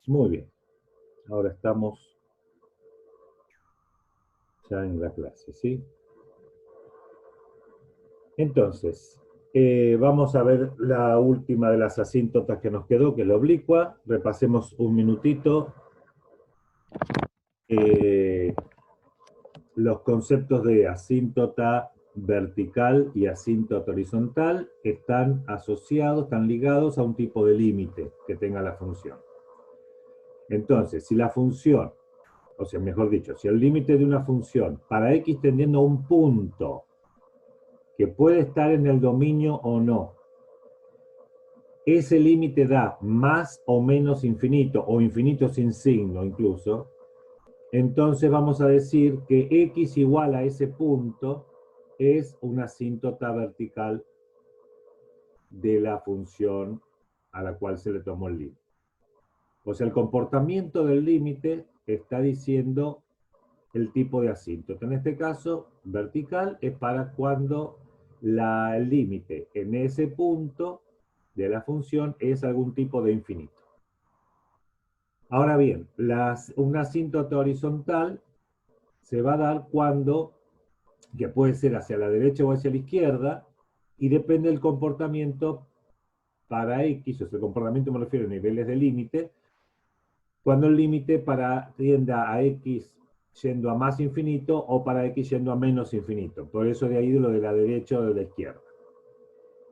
Muy bien. Ahora estamos ya en la clase, ¿sí? Entonces, vamos a ver la última de las asíntotas que nos quedó, que es la oblicua. Repasemos un minutito eh, los conceptos de asíntota vertical y asíntota horizontal están asociados, están ligados a un tipo de límite que tenga la función. Entonces, si la función, o sea, mejor dicho, si el límite de una función para x tendiendo a un punto que puede estar en el dominio o no, ese límite da más o menos infinito, o infinito sin signo incluso, entonces vamos a decir que x igual a ese punto es una asíntota vertical de la función a la cual se le tomó el límite. O sea, el comportamiento del límite está diciendo el tipo de asíntota. En este caso, vertical es para cuando el límite en ese punto de la función es algún tipo de infinito. Ahora bien, una asíntota horizontal se va a dar cuando, que puede ser hacia la derecha o hacia la izquierda, y depende del comportamiento para x, o sea, el comportamiento me refiero a niveles de límite, cuando el límite tienda a x yendo a más infinito o para x yendo a menos infinito. Por eso de ahí de lo de la derecha o de la izquierda.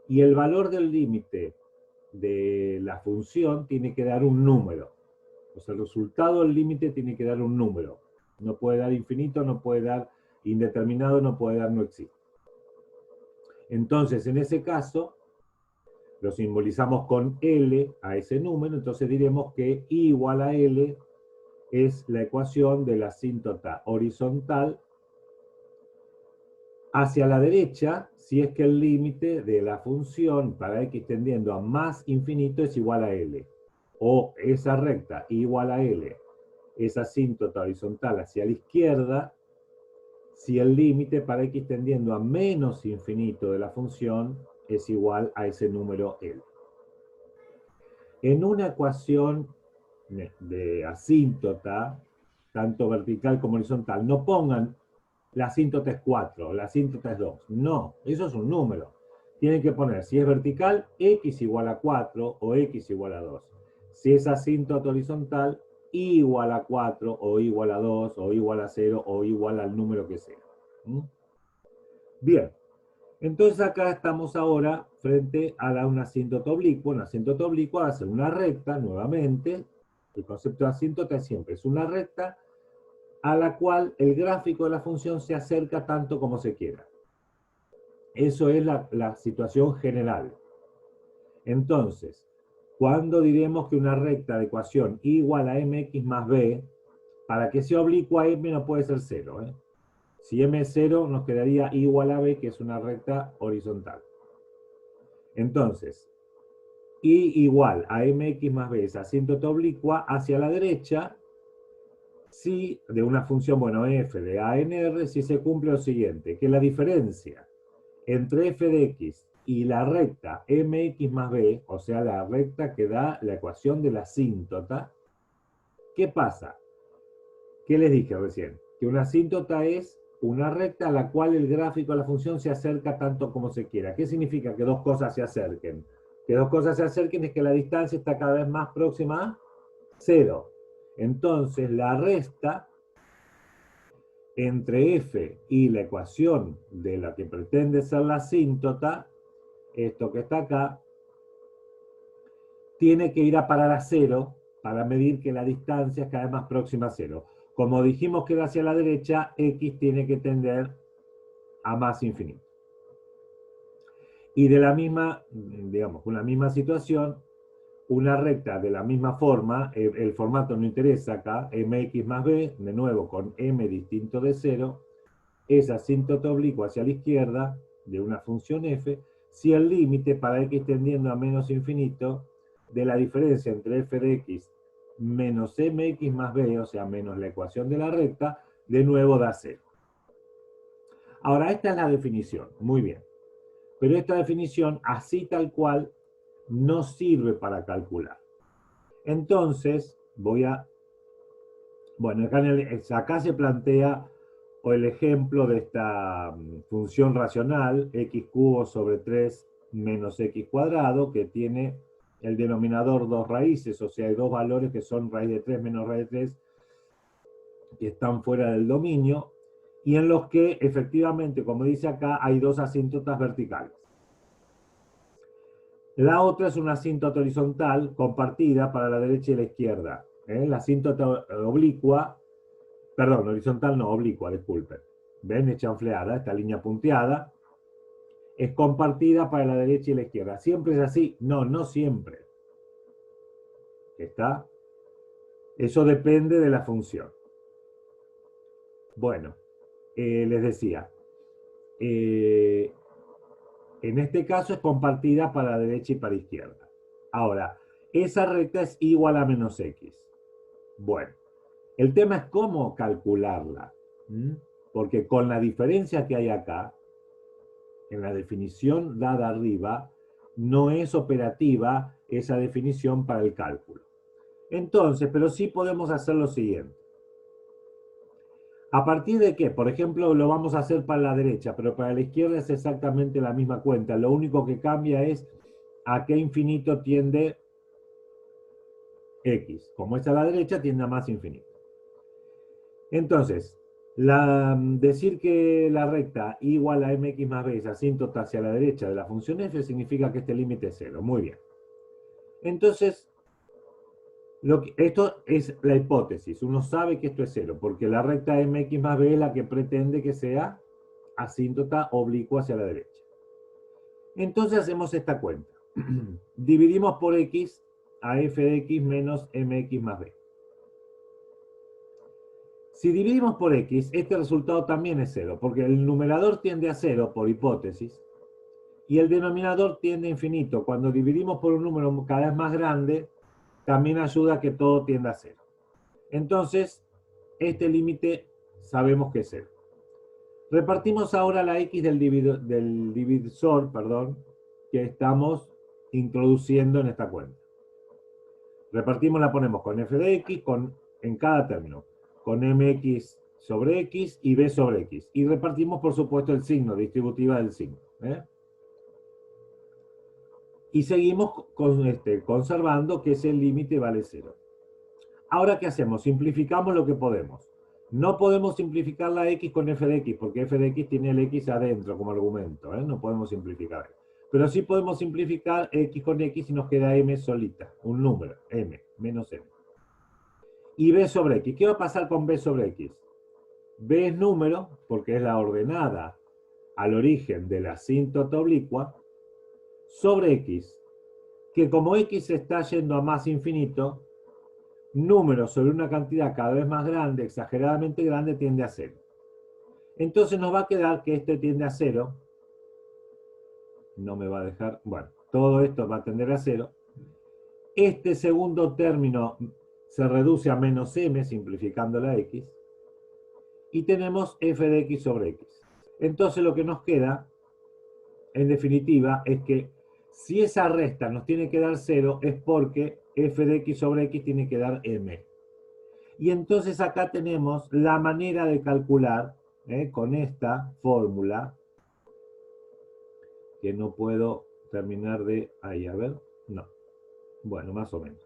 Y el valor del límite de la función tiene que dar un número. O sea, el resultado del límite tiene que dar un número. No puede dar infinito, no puede dar indeterminado, no puede dar no existe. Entonces, en ese caso, lo simbolizamos con L a ese número, entonces diremos que I igual a L es la ecuación de la asíntota horizontal hacia la derecha, si es que el límite de la función para x tendiendo a más infinito es igual a L. O esa recta igual a L, esa asíntota horizontal hacia la izquierda, si el límite para x tendiendo a menos infinito de la función es igual a ese número L. En una ecuación de asíntota, tanto vertical como horizontal, no pongan la asíntota es 4, la asíntota es 2. No, eso es un número. Tienen que poner, si es vertical, x igual a 4 o x igual a 2. Si es asíntota horizontal, igual a 4 o igual a 2 o igual a 0 o igual al número que sea. Bien, entonces acá estamos ahora frente a una asíntota oblicua. Una asíntota oblicua va a ser una recta, nuevamente. El concepto de asíntota siempre es una recta a la cual el gráfico de la función se acerca tanto como se quiera. Eso es la situación general. Entonces, ¿cuándo diremos que una recta de ecuación igual a mx más b, para que sea oblicua m no puede ser 0? Si m es 0, nos quedaría igual a b, que es una recta horizontal. Entonces, y igual a mx más b es asíntota oblicua hacia la derecha, si de una función, bueno, f de a en r, si se cumple lo siguiente, que la diferencia entre f de x y la recta mx más b, o sea, la recta que da la ecuación de la asíntota, ¿qué pasa? ¿Qué les dije recién? Que una asíntota es una recta a la cual el gráfico de la función se acerca tanto como se quiera. ¿Qué significa que dos cosas se acerquen? Que dos cosas se acerquen es que la distancia está cada vez más próxima a 0. Entonces, la resta entre f y la ecuación de la que pretende ser la asíntota, esto que está acá, tiene que ir a parar a 0 para medir que la distancia es cada vez más próxima a 0. Como dijimos que era hacia la derecha, x tiene que tender a más infinito. Y de la misma, digamos, con la misma situación, una recta de la misma forma, el formato no interesa acá, mx más b, de nuevo con m distinto de 0, es asíntota oblicua hacia la izquierda de una función f, si el límite para x tendiendo a menos infinito de la diferencia entre f de x menos mx más b, o sea, menos la ecuación de la recta, de nuevo da 0. Ahora, esta es la definición, muy bien. Pero esta definición, así tal cual, no sirve para calcular. Entonces, Bueno, acá se plantea el ejemplo de esta función racional, x cubo sobre 3 menos x cuadrado, que tiene el denominador dos raíces, o sea, hay dos valores que son raíz de 3 menos raíz de 3, que están fuera del dominio, y en los que efectivamente, como dice acá, hay dos asíntotas verticales. La otra es una asíntota horizontal compartida para la derecha y la izquierda. La asíntota oblicua, perdón, horizontal no, oblicua, disculpen. ¿Ven? Es chanfleada, esta línea punteada. Es compartida para la derecha y la izquierda. ¿Siempre es así? No, no siempre. ¿Está? Eso depende de la función. Bueno, les decía, en este caso es compartida para la derecha y para la izquierda. Ahora, esa recta es igual a menos x. Bueno, el tema es cómo calcularla. Porque con la diferencia que hay acá, en la definición dada arriba, no es operativa esa definición para el cálculo. Entonces, pero sí podemos hacer lo siguiente. ¿A partir de qué? Por ejemplo, lo vamos a hacer para la derecha, pero para la izquierda es exactamente la misma cuenta. Lo único que cambia es a qué infinito tiende x. Como es a la derecha, tiende a más infinito. Entonces, decir que la recta igual a mx más b es asíntota hacia la derecha de la función f significa que este límite es 0. Muy bien. Entonces, esto es la hipótesis. Uno sabe que esto es 0, porque la recta mx más b es la que pretende que sea asíntota oblicua hacia la derecha. Entonces hacemos esta cuenta. Dividimos por x a f de x menos mx más b. Si dividimos por x, este resultado también es 0, porque el numerador tiende a 0 por hipótesis, y el denominador tiende a infinito. Cuando dividimos por un número cada vez más grande, también ayuda a que todo tienda a 0. Entonces, este límite sabemos que es 0. Repartimos ahora la x del divisor, que estamos introduciendo en esta cuenta. Repartimos, la ponemos con f de x en cada término, con mx sobre x y b sobre x. Y repartimos, por supuesto, el signo, distributiva del signo. Y seguimos conservando que ese límite vale 0. Ahora, ¿qué hacemos? Simplificamos lo que podemos. No podemos simplificar la x con f de x, porque f de x tiene el x adentro como argumento. No podemos simplificar. Pero sí podemos simplificar x con x y nos queda m solita, un número, m, menos m. Y b sobre x. ¿Qué va a pasar con b sobre x? B es número, porque es la ordenada al origen de la asíntota oblicua, sobre x, que como x se está yendo a más infinito, número sobre una cantidad cada vez más grande, exageradamente grande, tiende a 0. Entonces nos va a quedar que este tiende a 0. No me va a dejar, bueno, todo esto va a tender a 0. Este segundo término se reduce a menos m, simplificando la x. Y tenemos f de x sobre x. Entonces lo que nos queda, en definitiva, es que si esa resta nos tiene que dar 0, es porque f de x sobre x tiene que dar m. Y entonces acá tenemos la manera de calcular, con esta fórmula, que no puedo terminar de... ahí, a ver, no. Bueno, más o menos.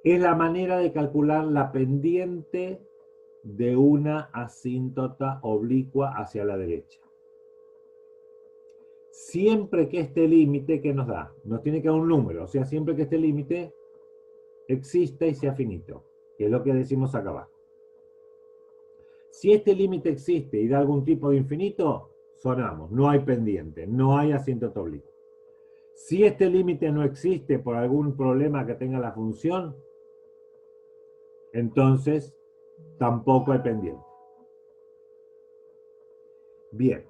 Es la manera de calcular la pendiente de una asíntota oblicua hacia la derecha. Siempre que este límite, ¿qué nos da? Nos tiene que dar un número, o sea, siempre que este límite exista y sea finito, que es lo que decimos acá abajo. Si este límite existe y da algún tipo de infinito, sonamos, no hay pendiente, no hay asíntota oblicua. Si este límite no existe por algún problema que tenga la función, entonces tampoco hay pendiente. Bien.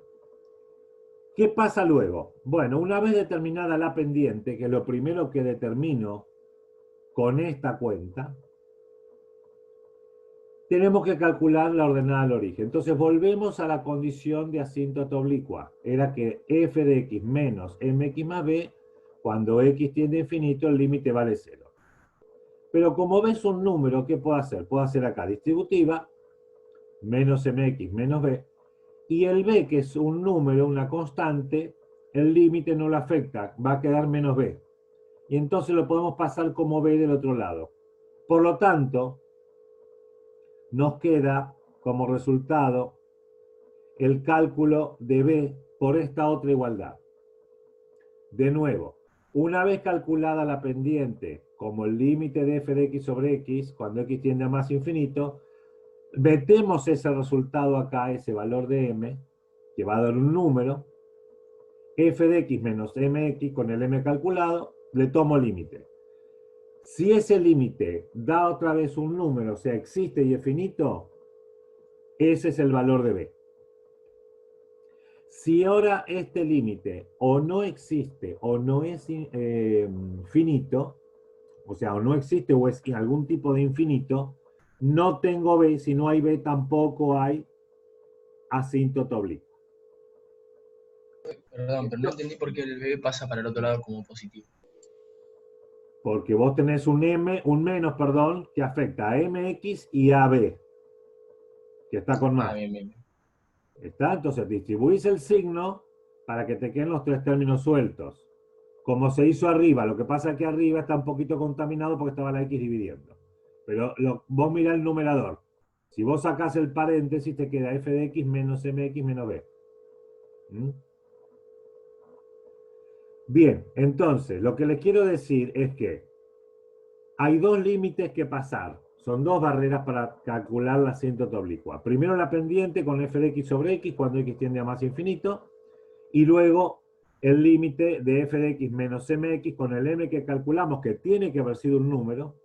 ¿Qué pasa luego? Bueno, una vez determinada la pendiente, que es lo primero que determino con esta cuenta, tenemos que calcular la ordenada al origen. Entonces volvemos a la condición de asíntota oblicua. Era que f de x menos mx más b, cuando x tiende a infinito, el límite vale 0. Pero como ves un número, ¿qué puedo hacer? Puedo hacer acá distributiva, menos mx menos b, y el b, que es un número, una constante, el límite no lo afecta, va a quedar menos b. Y entonces lo podemos pasar como b del otro lado. Por lo tanto, nos queda como resultado el cálculo de b por esta otra igualdad. De nuevo, una vez calculada la pendiente como el límite de f de x sobre x, cuando x tiende a más infinito, metemos ese resultado acá, ese valor de m, que va a dar un número, f de x menos mx con el m calculado, le tomo límite. Si ese límite da otra vez un número, o sea, existe y es finito, ese es el valor de b. Si ahora este límite o no existe o no es finito, o sea, o no existe o es algún tipo de infinito, no tengo b. Si no hay b, tampoco hay asíntota oblicuo. Perdón, pero no entendí por qué el B pasa para el otro lado como positivo. Porque vos tenés un menos, perdón, que afecta a mx y a b, que está con más. Ah, bien, bien. ¿Está? Entonces distribuís el signo para que te queden los tres términos sueltos. Como se hizo arriba, lo que pasa es que arriba está un poquito contaminado porque estaba la x dividiendo. Pero vos mirá el numerador. Si vos sacás el paréntesis, te queda f de x menos mx menos b. ¿Mm? Bien, entonces, lo que les quiero decir es que hay dos límites que pasar. Son dos barreras para calcular la asíntota oblicua. Primero la pendiente con f de x sobre x cuando x tiende a más infinito. Y luego el límite de f de x menos mx con el m que calculamos, que tiene que haber sido un número,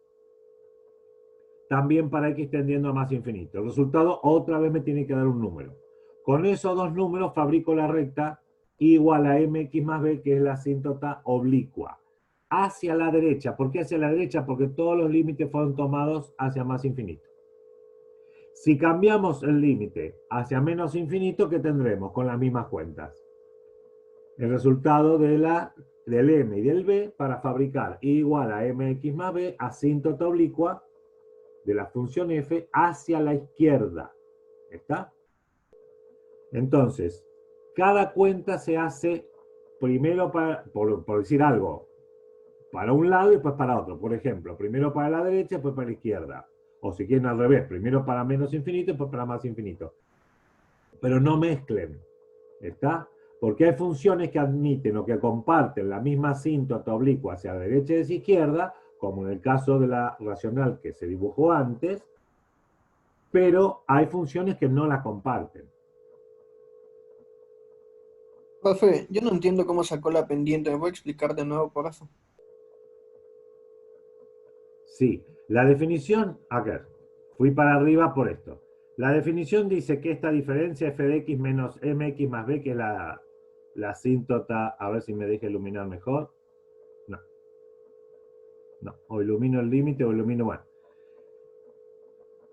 también para x tendiendo a más infinito. El resultado otra vez me tiene que dar un número. Con esos dos números fabrico la recta igual a mx más b, que es la asíntota oblicua. Hacia la derecha. ¿Por qué hacia la derecha? Porque todos los límites fueron tomados hacia más infinito. Si cambiamos el límite hacia menos infinito, ¿qué tendremos con las mismas cuentas? El resultado del m y del b para fabricar igual a mx más b, asíntota oblicua de la función f hacia la izquierda. ¿Está? Entonces, cada cuenta se hace primero para, por decir algo, para un lado y después para otro. Por ejemplo, primero para la derecha, después para la izquierda. O si quieren al revés, primero para menos infinito, después para más infinito. Pero no mezclen. ¿Está? Porque hay funciones que admiten o que comparten la misma asíntota oblicua hacia la derecha y hacia la izquierda, como en el caso de la racional que se dibujó antes, pero hay funciones que no la comparten. Profe, yo no entiendo cómo sacó la pendiente. ¿Me puede explicar de nuevo, por eso? Sí, la definición, acá, fui para arriba por esto. La definición dice que esta diferencia f de x menos mx más b, que es la asíntota, a ver si me deja iluminar mejor. No. No, o ilumino el límite o ilumino, bueno.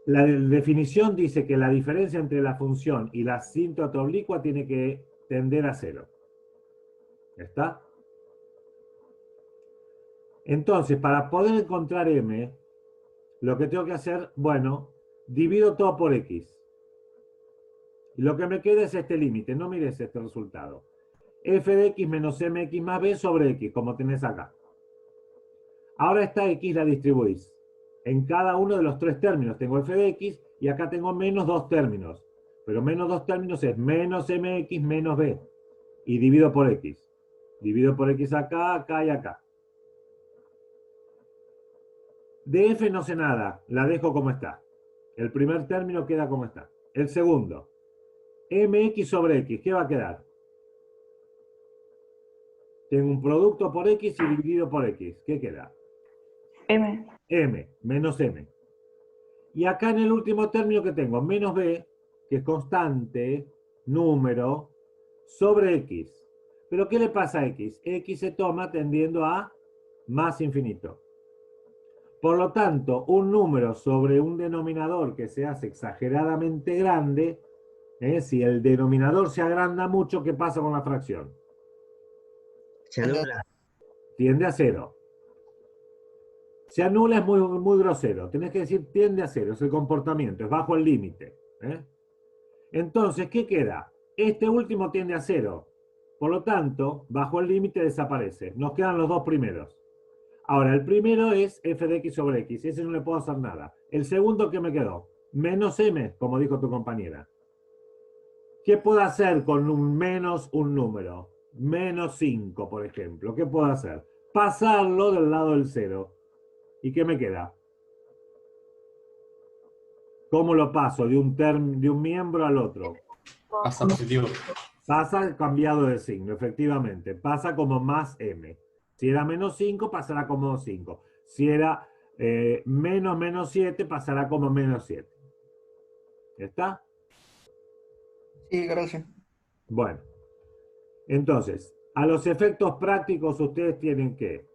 La definición dice que la diferencia entre la función y la asíntota oblicua tiene que tender a cero. ¿Está? Entonces, para poder encontrar m, lo que tengo que hacer, bueno, divido todo por x. Y lo que me queda es este límite, no mires este resultado. F de x menos mx más b sobre x, como tenés acá. Ahora esta x la distribuís. En cada uno de los tres términos tengo f de x y acá tengo menos dos términos. Pero menos dos términos es menos mx menos b. Y divido por x. Divido por x acá, acá y acá. De f no sé nada, la dejo como está. El primer término queda como está. El segundo, mx sobre x, ¿qué va a quedar? Tengo un producto por x y dividido por x. ¿Qué queda? M. M, menos m. Y acá en el último término que tengo, menos b, que es constante, número, sobre x. ¿Pero qué le pasa a x? X se toma tendiendo a más infinito. Por lo tanto, un número sobre un denominador que se hace exageradamente grande, si el denominador se agranda mucho, ¿qué pasa con la fracción? Se anula. Tiende a cero. Se anula es muy grosero. Tenés que decir tiende a cero, es el comportamiento, es bajo el límite. Entonces, ¿qué queda? Este último tiende a cero. Por lo tanto, bajo el límite desaparece. Nos quedan los dos primeros. Ahora, el primero es f de x sobre x. Ese no le puedo hacer nada. El segundo, ¿qué me quedó? Menos m, como dijo tu compañera. ¿Qué puedo hacer con un menos un número? Menos 5, por ejemplo. ¿Qué puedo hacer? Pasarlo del lado del cero. ¿Y qué me queda? ¿Cómo lo paso de un miembro al otro? Pasa positivo. Pasa cambiado de signo, efectivamente. Pasa como más m. Si era menos 5, pasará como 5. Si era menos 7, pasará como menos 7. ¿Está? Sí, gracias. Bueno. Entonces, a los efectos prácticos ustedes tienen que,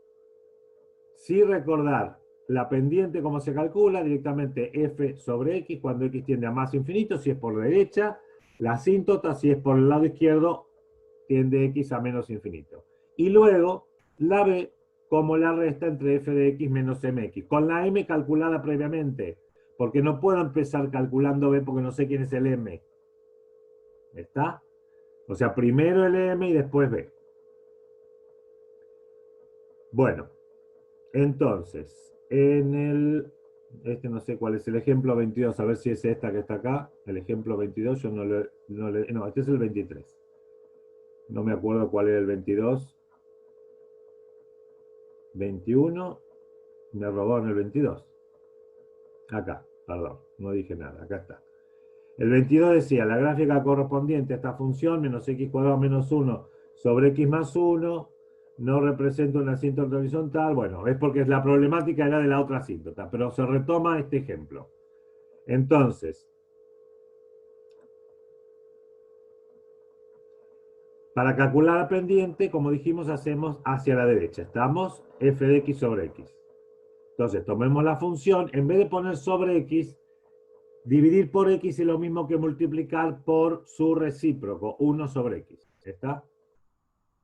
sí recordar la pendiente, cómo se calcula, directamente f sobre x, cuando x tiende a más infinito, si es por derecha, la asíntota, si es por el lado izquierdo, tiende x a menos infinito. Y luego, la b, como la resta entre f de x menos mx, con la m calculada previamente, porque no puedo empezar calculando b porque no sé quién es el m. ¿Está? O sea, primero el m y después b. Bueno, entonces, no sé cuál es el ejemplo 22, a ver si es esta que está acá. El ejemplo 22, yo no, este es el 23. No me acuerdo cuál era el 22. 21, me robaron el 22. Acá, perdón, no dije nada, acá está. El 22 decía, la gráfica correspondiente a esta función, menos x cuadrado menos 1 sobre x más 1, no representa una asíntota horizontal. Bueno, es porque la problemática era de la otra asíntota, pero se retoma este ejemplo. Entonces, para calcular la pendiente, como dijimos, hacemos hacia la derecha. Estamos f de x sobre x. Entonces, tomemos la función, en vez de poner sobre x, dividir por x es lo mismo que multiplicar por su recíproco, 1 sobre x. ¿Está?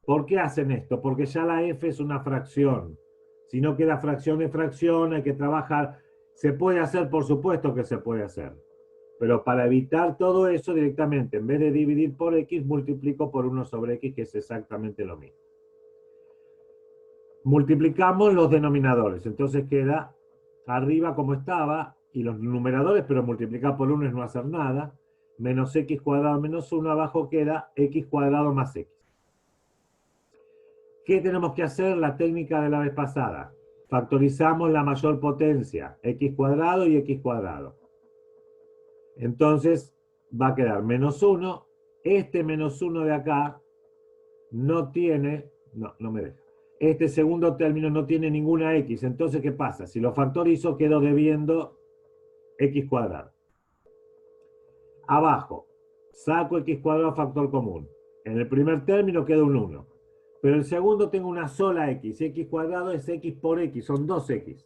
¿Por qué hacen esto? Porque ya la f es una fracción. Si no queda fracción de fracción, hay que trabajar. ¿Se puede hacer? Por supuesto que se puede hacer. Pero para evitar todo eso directamente, en vez de dividir por x, multiplico por 1 sobre x, que es exactamente lo mismo. Multiplicamos los denominadores. Entonces queda arriba como estaba, y los numeradores, pero multiplicar por 1 es no hacer nada. Menos x cuadrado menos 1, abajo queda x cuadrado más x. ¿Qué tenemos que hacer? La técnica de la vez pasada. Factorizamos la mayor potencia, x cuadrado y x cuadrado. Entonces va a quedar menos 1. Este menos 1 de acá no tiene, no me deja. Este segundo término no tiene ninguna x. Entonces, ¿qué pasa? Si lo factorizo, quedo debiendo x cuadrado. Abajo, saco x cuadrado factor común. En el primer término queda un 1. Pero el segundo tengo una sola x. X cuadrado es x por x, son 2x.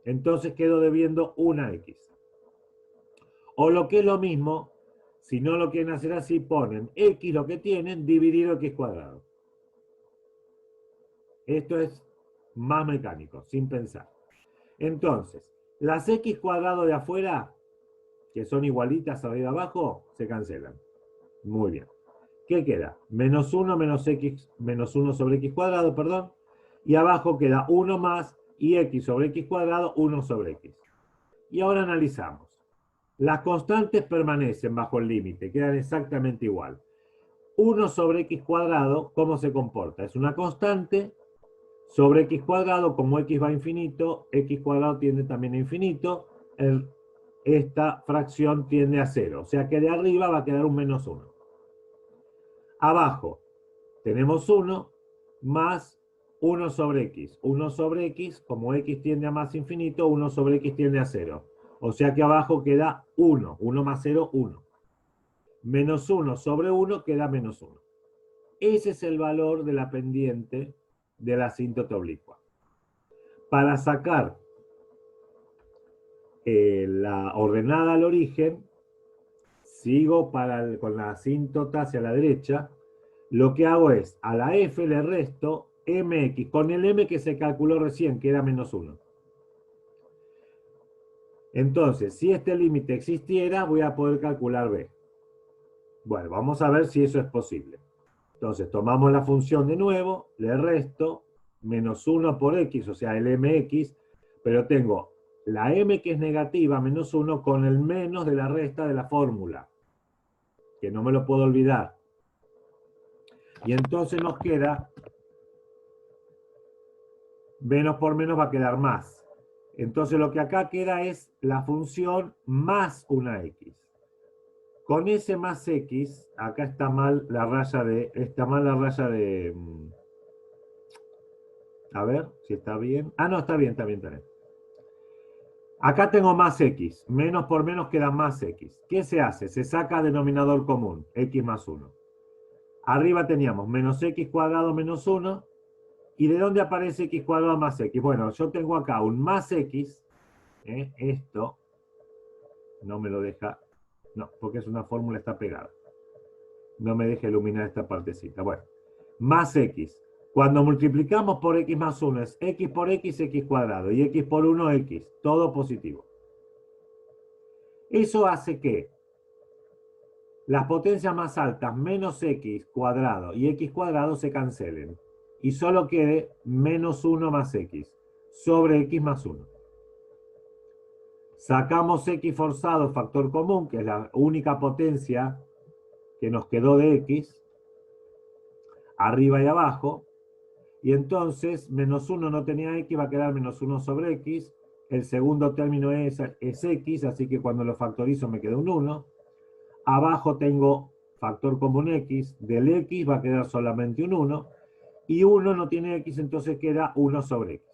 Entonces quedo debiendo una x. O lo que es lo mismo, si no lo quieren hacer así, ponen x lo que tienen dividido x cuadrado. Esto es más mecánico, sin pensar. Entonces, las x cuadrado de afuera, que son igualitas arriba y abajo, se cancelan. Muy bien. ¿Qué queda? Menos 1 menos x, menos 1 sobre x cuadrado, perdón. Y abajo queda 1 más y x sobre x cuadrado, 1 sobre x. Y ahora analizamos. Las constantes permanecen bajo el límite, quedan exactamente igual. 1 sobre x cuadrado, ¿cómo se comporta? Es una constante sobre x cuadrado, como x va a infinito, x cuadrado tiende también a infinito, esta fracción tiende a 0. O sea que de arriba va a quedar un menos 1. Abajo tenemos 1 más 1 sobre x. 1 sobre x, como x tiende a más infinito, 1 sobre x tiende a 0. O sea que abajo queda 1. 1 más 0, 1. Menos 1 sobre 1 queda menos 1. Ese es el valor de la pendiente de la asíntota oblicua. Para sacar la ordenada al origen, sigo con la asíntota hacia la derecha. Lo que hago es, a la f le resto mx, con el m que se calculó recién, que era menos 1. Entonces, si este límite existiera, voy a poder calcular b. Bueno, vamos a ver si eso es posible. Entonces, tomamos la función de nuevo, le resto, menos 1 por x, o sea, el mx, pero tengo la m que es negativa, menos 1, con el menos de la resta de la fórmula, que no me lo puedo olvidar. Y entonces nos queda, menos por menos va a quedar más. Entonces lo que acá queda es la función más una x. Con ese más x, acá está mal la raya de, a ver si está bien. Ah, no, está bien. Acá tengo más x, menos por menos queda más x. ¿Qué se hace? Se saca denominador común, x más 1. Arriba teníamos menos x cuadrado menos 1. ¿Y de dónde aparece x cuadrado más x? Bueno, yo tengo acá un más x, esto no me lo deja, no, porque es una fórmula, está pegada. No me deja iluminar esta partecita. Bueno, más x. Cuando multiplicamos por x más 1 es x por x cuadrado, y x por 1, x, todo positivo. Eso hace que las potencias más altas, menos x cuadrado y x cuadrado, se cancelen. Y solo quede menos 1 más x, sobre x más 1. Sacamos x forzado, factor común, que es la única potencia que nos quedó de x, arriba y abajo, y entonces menos 1 no tenía x, va a quedar menos 1 sobre x, el segundo término es x, así que cuando lo factorizo me queda un 1, abajo tengo factor común x, del x va a quedar solamente un 1, y 1 no tiene x, entonces queda 1 sobre x.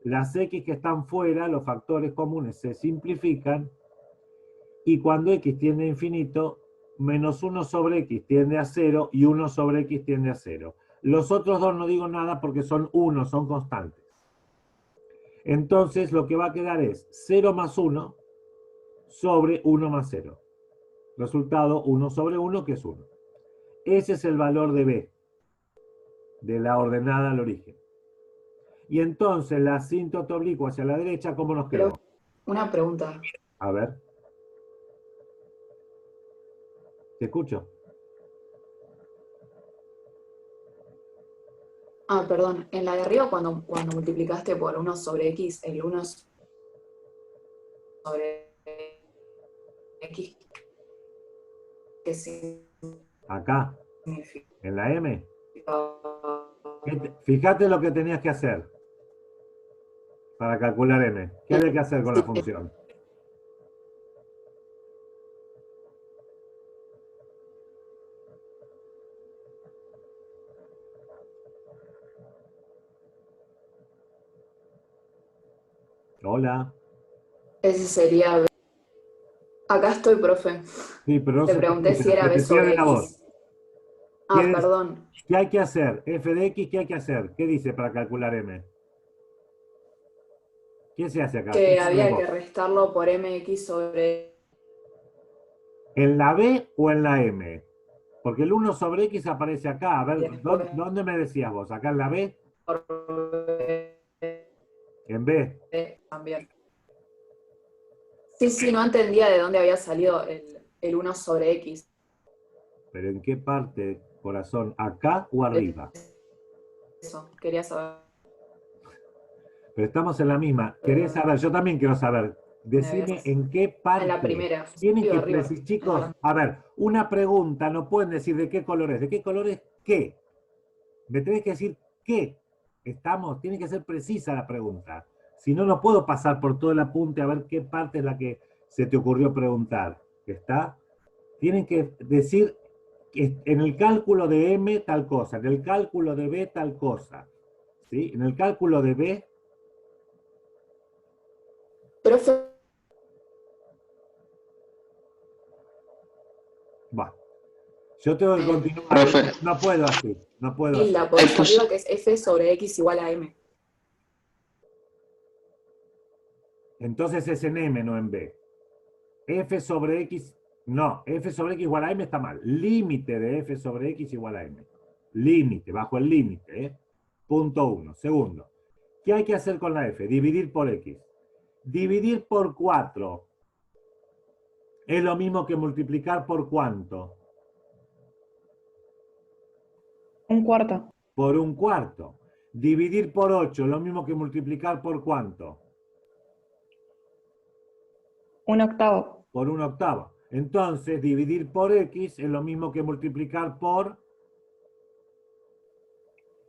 Las x que están fuera, los factores comunes, se simplifican, y cuando x tiende a infinito, menos 1 sobre x tiende a 0 y 1 sobre x tiende a 0. Los otros dos no digo nada porque son 1, son constantes. Entonces lo que va a quedar es 0 más 1 sobre 1 más 0. Resultado 1 sobre 1, que es 1. Ese es el valor de b, de la ordenada al origen. Y entonces la asíntota oblicua hacia la derecha, ¿cómo nos quedó? Una pregunta. A ver. Te escucho. Ah, perdón. En la de arriba, cuando multiplicaste por 1 sobre x, el 1 sobre x, ¿qué Acá, significa? en la M. Fíjate lo que tenías que hacer para calcular M. ¿Qué había que hacer con la función? Hola. Ese sería b. Acá estoy, profe. Sí, pero no Te se te pregunté escucha, si era se b te pierde sobre la voz. x. Ah, perdón. ¿Qué hay que hacer? F de X, ¿qué hay que hacer? ¿Qué dice para calcular M? ¿Qué se hace acá? ¿Qué Que sabés había vos? que restarlo por mx sobre... ¿En la B o en la M? Porque el 1 sobre X aparece acá. A ver, Después ¿dónde me decías vos? ¿Acá en la B? por ¿En B? b también. Sí, no entendía de dónde había salido el 1 sobre x. ¿Pero en qué parte, corazón? ¿Acá o arriba? Eso, quería saber. Pero estamos en la misma. ¿Querés saber? Yo también quiero saber. Decime en qué parte. En la primera. Tienen que Arriba. precisar, chicos. A ver, una pregunta, no pueden decir de qué color es. ¿De qué color es qué? Me tenés que decir qué. Estamos, tiene que ser precisa la pregunta. Si no, no puedo pasar por todo el apunte a ver qué parte es la que se te ocurrió preguntar. ¿Está? Tienen que decir que en el cálculo de M tal cosa, en el cálculo de B tal cosa. ¿Sí? En el cálculo de B. Profe, Bueno, yo tengo que continuar. Profe. No puedo así. No puedo y así. la potencia arriba que es f sobre x igual a m. Entonces es en M, no en B. F sobre X, no, F sobre X igual a M está mal. Límite de F sobre X igual a M. Límite, bajo el límite, Punto 1. Segundo, ¿qué hay que hacer con la F? Dividir por X. Dividir por 4 es lo mismo que multiplicar por ¿cuánto? Un cuarto. Por 1/4. Dividir por 8 es lo mismo que multiplicar por ¿cuánto? Un octavo. Por 1/8. Entonces, dividir por x es lo mismo que multiplicar por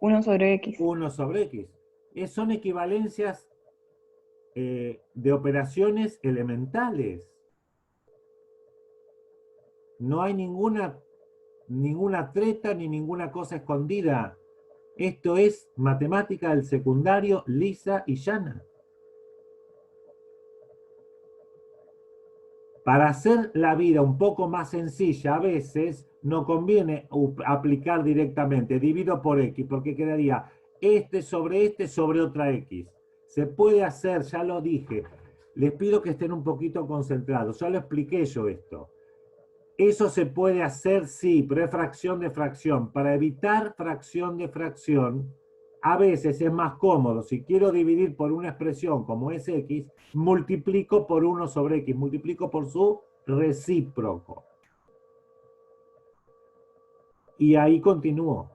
1 sobre x. 1 sobre x. Son equivalencias de operaciones elementales. No hay ninguna treta ni ninguna cosa escondida. Esto es matemática del secundario lisa y llana. Para hacer la vida un poco más sencilla, a veces no conviene aplicar directamente, divido por x, porque quedaría este sobre otra x. Se puede hacer, ya lo dije. Les pido que estén un poquito concentrados. Ya lo expliqué yo esto. Eso se puede hacer, sí, pero es fracción de fracción. Para evitar fracción de fracción, a veces es más cómodo. Si quiero dividir por una expresión como es x, multiplico por 1 sobre x, multiplico por su recíproco. Y ahí continúo.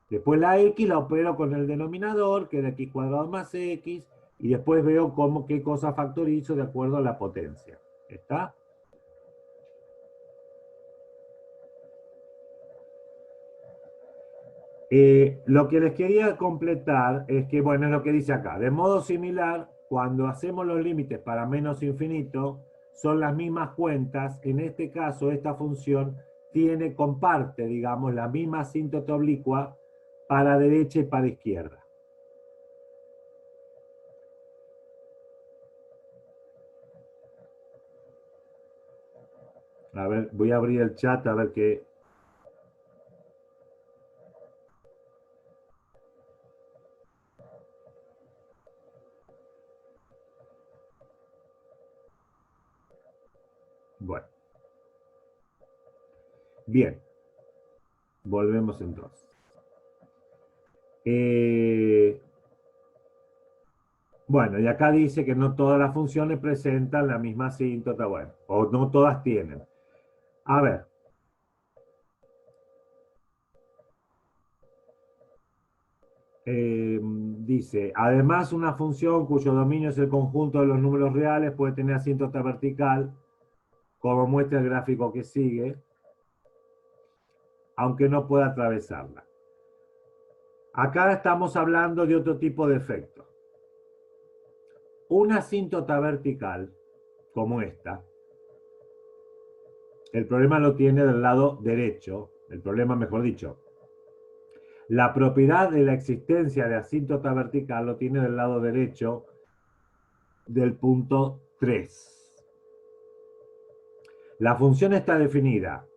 Después la x la opero con el denominador, que es x cuadrado más x, y después veo qué cosa factorizo de acuerdo a la potencia. ¿Está? Lo que les quería completar es que, bueno, es lo que dice acá. De modo similar, cuando hacemos los límites para menos infinito, son las mismas cuentas. En este caso, esta función comparte, digamos, la misma asíntota oblicua para derecha y para izquierda. A ver, voy a abrir el chat a ver qué... Bueno. Bien. Volvemos entonces. Bueno, y acá dice que no todas las funciones presentan la misma asíntota, bueno, o no todas tienen. A ver. Dice, además una función cuyo dominio es el conjunto de los números reales puede tener asíntota vertical, como muestra el gráfico que sigue, aunque no pueda atravesarla. Acá estamos hablando de otro tipo de efecto. Una asíntota vertical, como esta, el problema lo tiene del lado derecho, el problema mejor dicho. La propiedad de la existencia de asíntota vertical lo tiene del lado derecho del punto 3. La función está definida,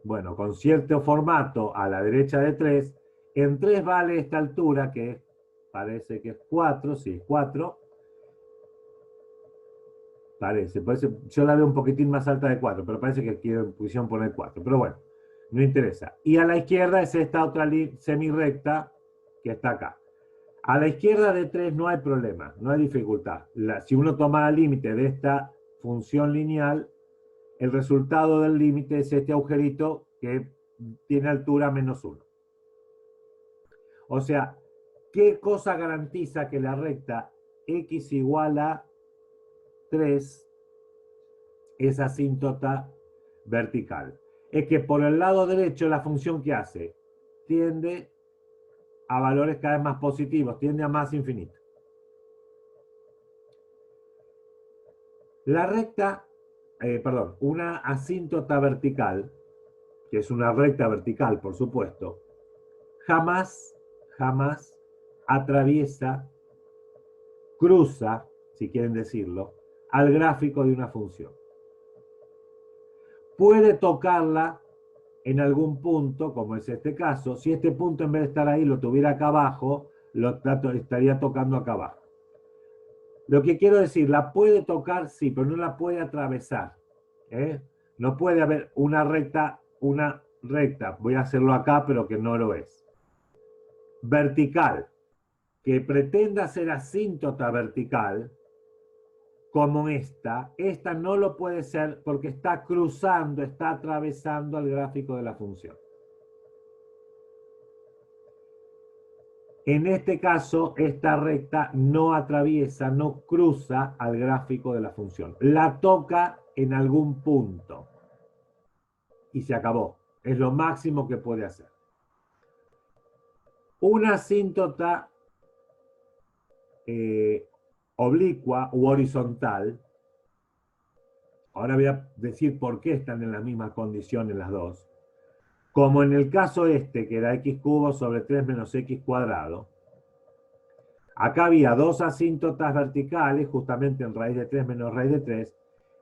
bueno, con cierto formato a la derecha de 3. En 3 vale esta altura que parece que es 4, sí, 4. Parece, yo la veo un poquitín más alta de 4, pero parece que quisieron poner 4. Pero bueno, no interesa. Y a la izquierda es esta otra semirrecta que está acá. A la izquierda de 3 no hay problema, no hay dificultad. Si uno toma el límite de esta función lineal, el resultado del límite es este agujerito que tiene altura menos 1. O sea, ¿qué cosa garantiza que la recta x igual a 3 es asíntota vertical? Es que por el lado derecho la función que hace tiende a valores cada vez más positivos, tiende a más infinito. La recta, una asíntota vertical, que es una recta vertical, por supuesto, jamás atraviesa, cruza, si quieren decirlo, al gráfico de una función. Puede tocarla en algún punto, como es este caso. Si este punto en vez de estar ahí lo tuviera acá abajo, estaría tocando acá abajo. Lo que quiero decir, la puede tocar, sí, pero no la puede atravesar. No puede haber una recta, voy a hacerlo acá, pero que no lo es. Vertical, que pretenda ser asíntota vertical, como esta no lo puede ser porque está cruzando, está atravesando el gráfico de la función. En este caso, esta recta no atraviesa, no cruza al gráfico de la función. La toca en algún punto. Y se acabó. Es lo máximo que puede hacer. Una asíntota oblicua u horizontal. Ahora voy a decir por qué están en las mismas condiciones las dos. Como en el caso este, que era x cubo sobre 3 menos x cuadrado, acá había dos asíntotas verticales, justamente en raíz de 3 menos raíz de 3,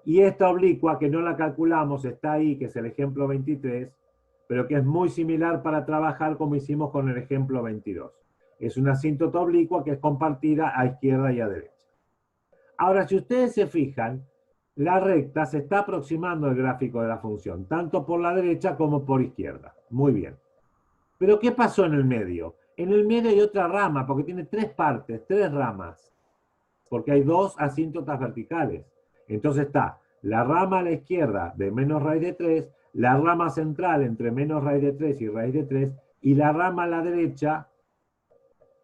y esta oblicua, que no la calculamos, está ahí, que es el ejemplo 23, pero que es muy similar para trabajar como hicimos con el ejemplo 22. Es una asíntota oblicua que es compartida a izquierda y a derecha. Ahora, si ustedes se fijan, la recta se está aproximando al gráfico de la función, tanto por la derecha como por izquierda. Muy bien. Pero ¿qué pasó en el medio? En el medio hay otra rama, porque tiene tres partes, tres ramas, porque hay dos asíntotas verticales. Entonces está la rama a la izquierda de menos raíz de 3, la rama central entre menos raíz de 3 y raíz de 3, y la rama a la derecha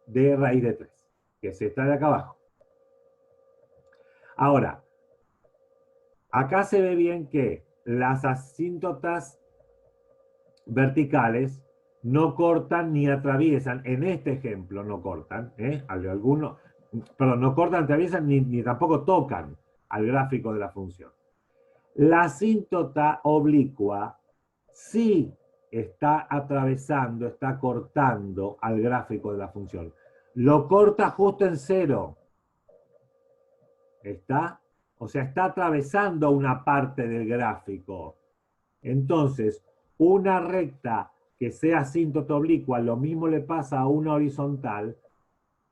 de raíz de 3, que es esta de acá abajo. Ahora, acá se ve bien que las asíntotas verticales no cortan ni atraviesan, en este ejemplo no cortan, no cortan, atraviesan ni tampoco tocan al gráfico de la función. La asíntota oblicua sí está atravesando, está cortando al gráfico de la función. Lo corta justo en cero. O sea, está atravesando una parte del gráfico. Entonces, una recta que sea asíntota oblicua, lo mismo le pasa a una horizontal,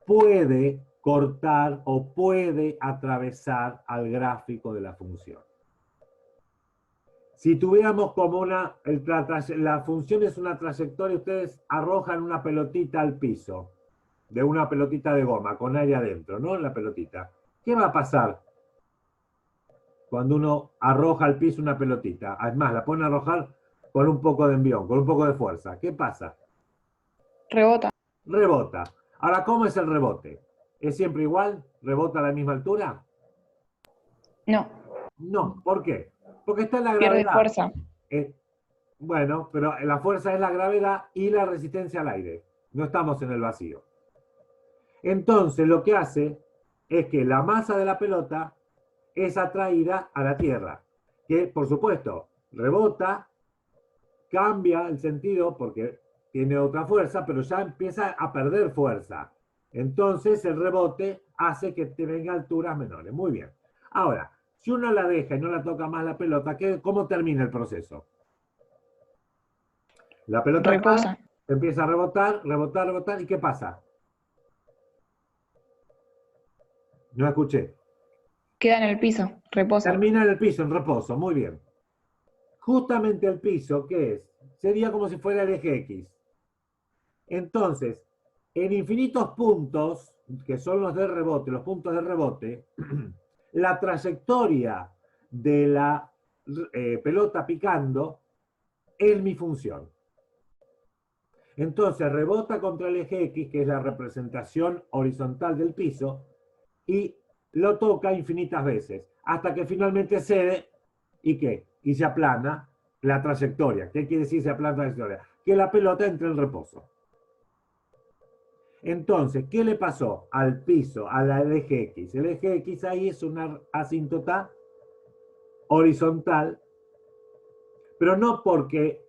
puede cortar o puede atravesar al gráfico de la función. Si tuviéramos como la función es una trayectoria, ustedes arrojan una pelotita al piso, de una pelotita de goma, con aire adentro, ¿no? En la pelotita. ¿Qué va a pasar cuando uno arroja al piso una pelotita? Es más, la pone a arrojar con un poco de envión, con un poco de fuerza. ¿Qué pasa? Rebota. Rebota. Ahora, ¿cómo es el rebote? ¿Es siempre igual? ¿Rebota a la misma altura? No. No. ¿Por qué? Porque está en la Pierde gravedad. fuerza. Bueno, pero la fuerza es la gravedad y la resistencia al aire. No estamos en el vacío. Entonces, lo que hace es que la masa de la pelota es atraída a la Tierra, que, por supuesto, rebota, cambia el sentido porque tiene otra fuerza, pero ya empieza a perder fuerza. Entonces el rebote hace que te venga a alturas menores. Muy bien. Ahora, si uno la deja y no la toca más la pelota, ¿cómo termina el proceso? La pelota Reposa. empieza a rebotar, rebotar, rebotar, ¿y qué pasa? No escuché. Queda en el piso. Reposa. Termina en el piso, en reposo. Muy bien. Justamente el piso, ¿qué es? Sería como si fuera el eje X. Entonces, en infinitos puntos, que son los de rebote, los puntos de rebote, la trayectoria de la pelota picando es mi función. Entonces, rebota contra el eje X, que es la representación horizontal del piso, y lo toca infinitas veces, hasta que finalmente cede, ¿y qué? Y se aplana la trayectoria. ¿Qué quiere decir se aplana la trayectoria? Que la pelota entre en reposo. Entonces, ¿qué le pasó al piso, al eje X? El eje X ahí es una asíntota horizontal, pero no porque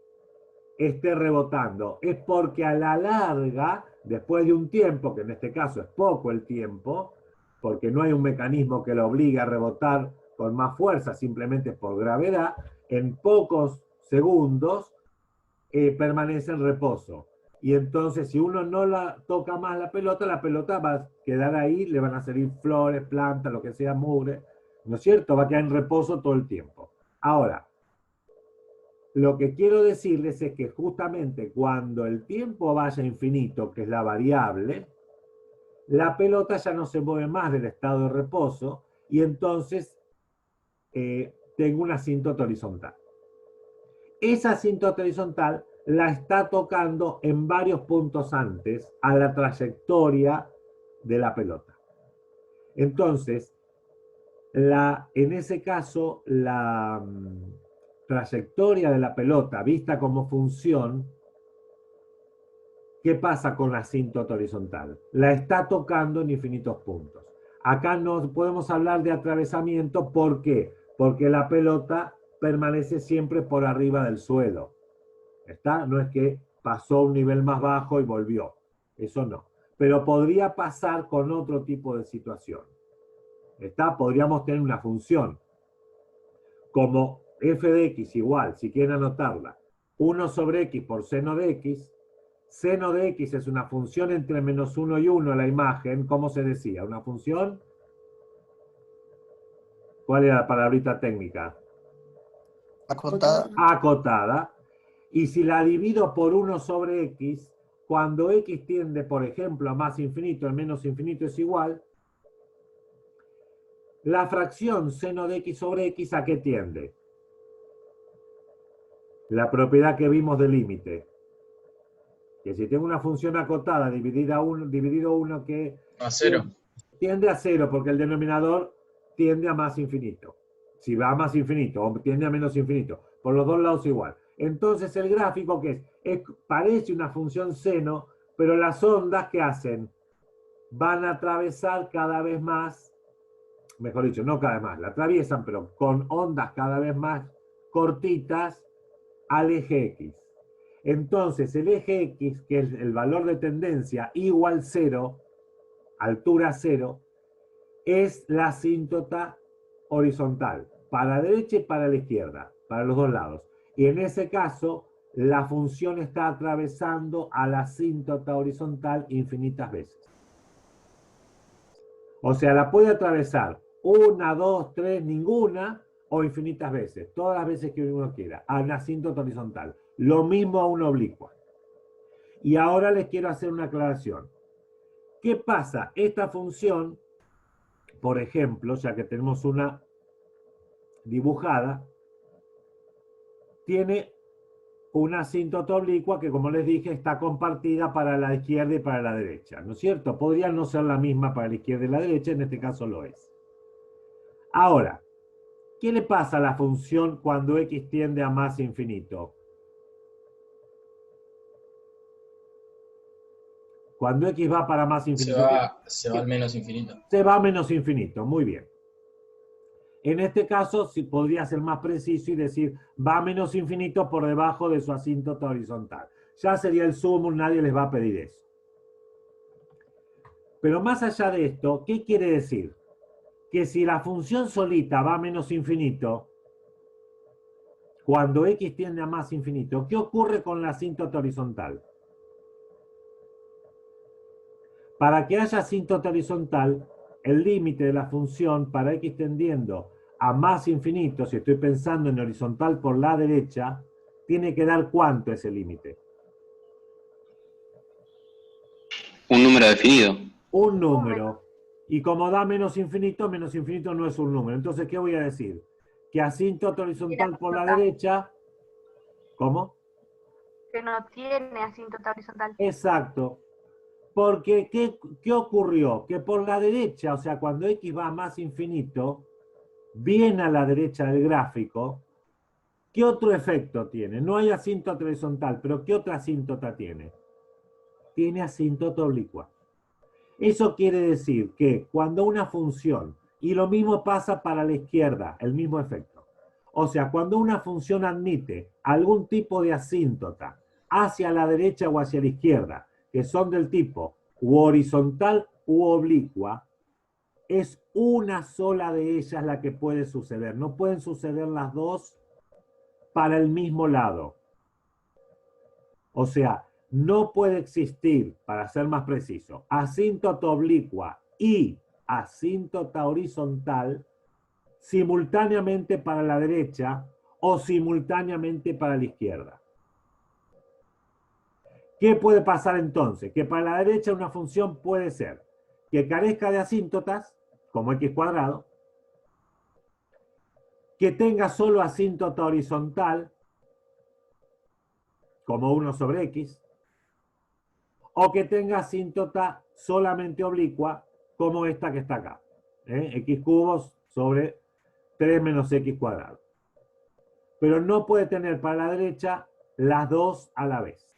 esté rebotando, es porque a la larga, después de un tiempo, que en este caso es poco el tiempo, porque no hay un mecanismo que lo obligue a rebotar con más fuerza, simplemente por gravedad, en pocos segundos permanece en reposo. Y entonces, si uno no la toca más la pelota va a quedar ahí, le van a salir flores, plantas, lo que sea, mugre, ¿no es cierto? Va a quedar en reposo todo el tiempo. Ahora, lo que quiero decirles es que justamente cuando el tiempo vaya infinito, que es la variable, la pelota ya no se mueve más del estado de reposo y entonces tengo una asíntota horizontal. Esa asíntota horizontal la está tocando en varios puntos antes a la trayectoria de la pelota. Entonces, en ese caso, la trayectoria de la pelota vista como función, ¿qué pasa con la asíntota horizontal? La está tocando en infinitos puntos. Acá no podemos hablar de atravesamiento. ¿Por qué? Porque la pelota permanece siempre por arriba del suelo. ¿Está? No es que pasó a un nivel más bajo y volvió. Eso no. Pero podría pasar con otro tipo de situación. ¿Está? Podríamos tener una función como f de x igual, si quieren anotarla, 1 sobre x por seno de x. Seno de x es una función entre menos 1 y 1 la imagen. ¿Cómo se decía? Una función. ¿Cuál era la palabrita técnica? Acotada. Acotada. Y si la divido por 1 sobre x, cuando x tiende, por ejemplo, a más infinito, el menos infinito es igual, la fracción seno de x sobre x, ¿a qué tiende? La propiedad que vimos del límite. Que si tengo una función acotada dividido 1 que A 0. tiende a 0, porque el denominador tiende a más infinito. Si va a más infinito o tiende a menos infinito, por los dos lados igual. Entonces el gráfico, ¿qué es? Parece una función seno, pero las ondas, ¿qué hacen? Van a atravesar cada vez más, mejor dicho, no cada vez más, la atraviesan, pero con ondas cada vez más cortitas al eje X. Entonces el eje X, que es el valor de tendencia igual 0, altura 0, es la asíntota horizontal, para la derecha y para la izquierda, para los dos lados. Y en ese caso, la función está atravesando a la asíntota horizontal infinitas veces. O sea, la puede atravesar 1, 2, 3, ninguna, o infinitas veces, todas las veces que uno quiera, a una asíntota horizontal. Lo mismo a una oblicua. Y ahora les quiero hacer una aclaración. ¿Qué pasa? Esta función, por ejemplo, ya que tenemos una dibujada, tiene una asíntota oblicua que, como les dije, está compartida para la izquierda y para la derecha, ¿no es cierto? Podría no ser la misma para la izquierda y la derecha, en este caso lo es. Ahora, ¿qué le pasa a la función cuando x tiende a más infinito? Cuando x va para más infinito. Se va al menos infinito. Se va a menos infinito, muy bien. En este caso, sí podría ser más preciso y decir, va a menos infinito por debajo de su asíntota horizontal. Ya sería el sumo, nadie les va a pedir eso. Pero más allá de esto, ¿qué quiere decir? Que si la función solita va a menos infinito, cuando x tiende a más infinito, ¿qué ocurre con la asíntota horizontal? Para que haya asíntota horizontal, el límite de la función para x tendiendo a más infinito, si estoy pensando en horizontal por la derecha, tiene que dar ¿cuánto ese límite? Un número definido. Un número. Y como da menos infinito no es un número. Entonces, ¿qué voy a decir? Que asíntota horizontal por la derecha, ¿cómo? Que no tiene asíntota horizontal. Exacto. Porque, ¿qué ocurrió? Que por la derecha, o sea, cuando x va a más infinito, bien a la derecha del gráfico, ¿qué otro efecto tiene? No hay asíntota horizontal, pero ¿qué otra asíntota tiene? Tiene asíntota oblicua. Eso quiere decir que cuando una función, y lo mismo pasa para la izquierda, el mismo efecto. O sea, cuando una función admite algún tipo de asíntota hacia la derecha o hacia la izquierda, que son del tipo u horizontal u oblicua, es una sola de ellas la que puede suceder. No pueden suceder las dos para el mismo lado. O sea, no puede existir, para ser más preciso, asíntota oblicua y asíntota horizontal simultáneamente para la derecha o simultáneamente para la izquierda. ¿Qué puede pasar entonces? Que para la derecha una función puede ser que carezca de asíntotas, como x cuadrado, que tenga solo asíntota horizontal, como 1 sobre x, o que tenga asíntota solamente oblicua, como esta que está acá. X cubos sobre 3 menos x cuadrado. Pero no puede tener para la derecha las dos a la vez.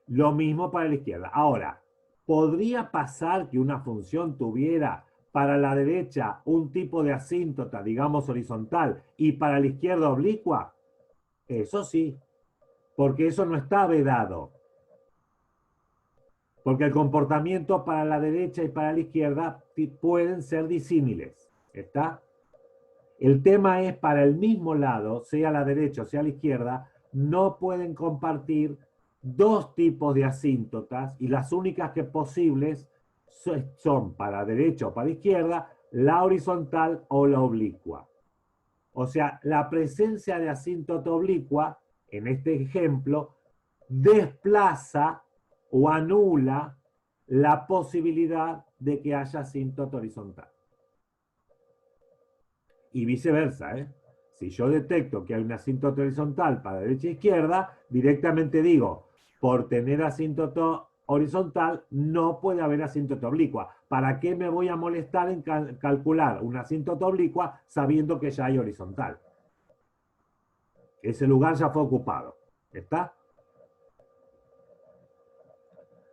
Lo mismo para la izquierda. Ahora, ¿podría pasar que una función tuviera para la derecha un tipo de asíntota, digamos horizontal, y para la izquierda oblicua? Eso sí, porque eso no está vedado. Porque el comportamiento para la derecha y para la izquierda pueden ser disímiles. ¿Está? El tema es, para el mismo lado, sea la derecha o sea la izquierda, no pueden compartir dos tipos de asíntotas, y las únicas que posibles son para derecha o para izquierda, la horizontal o la oblicua. O sea, la presencia de asíntota oblicua, en este ejemplo, desplaza o anula la posibilidad de que haya asíntota horizontal. Y viceversa, ¿eh? Si yo detecto que hay una asíntota horizontal para derecha e izquierda, directamente digo, por tener asíntota horizontal, no puede haber asíntota oblicua. ¿Para qué me voy a molestar en calcular una asíntota oblicua sabiendo que ya hay horizontal? Ese lugar ya fue ocupado. ¿Está?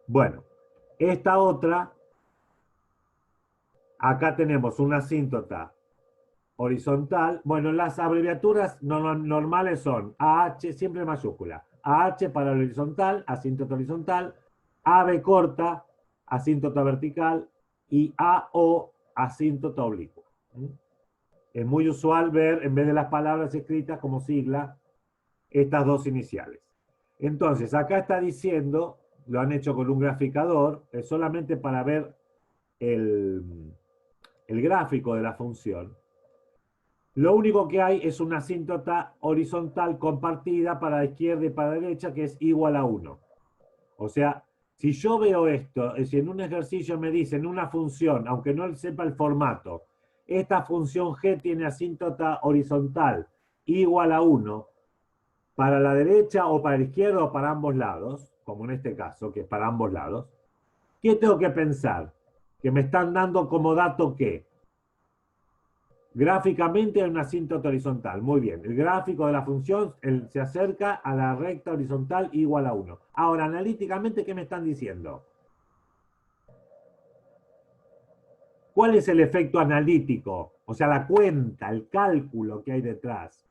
Bueno, esta otra, acá tenemos una asíntota horizontal. Bueno, las abreviaturas normales son AH, siempre mayúscula. AH para el horizontal, asíntota horizontal. AB corta, asíntota vertical. Y AO, asíntota oblicua. Es muy usual ver, en vez de las palabras escritas como sigla, estas dos iniciales. Entonces, acá está diciendo, lo han hecho con un graficador, es solamente para ver el gráfico de la función. Lo único que hay es una asíntota horizontal compartida para la izquierda y para la derecha, que es igual a 1. O sea, si yo veo esto, si en un ejercicio me dicen una función, aunque no sepa el formato, esta función g tiene asíntota horizontal igual a 1, para la derecha o para la izquierda o para ambos lados, como en este caso, que es para ambos lados, ¿qué tengo que pensar? Que me están dando como dato ¿qué? Gráficamente hay una asíntota horizontal. Muy bien. El gráfico de la función se acerca a la recta horizontal igual a 1. Ahora, analíticamente, ¿qué me están diciendo? ¿Cuál es el efecto analítico? O sea, la cuenta, el cálculo que hay detrás,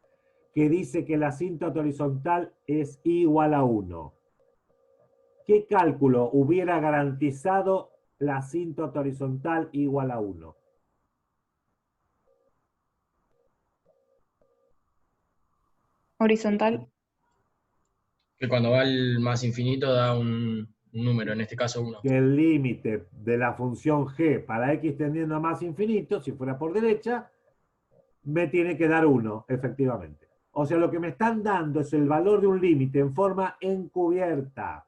que dice que la asíntota horizontal es igual a 1. ¿Qué cálculo hubiera garantizado la asíntota horizontal igual a 1? Horizontal. Que cuando va al más infinito da un número, en este caso 1. Que el límite de la función g para x tendiendo a más infinito, si fuera por derecha, me tiene que dar 1, efectivamente. O sea, lo que me están dando es el valor de un límite en forma encubierta.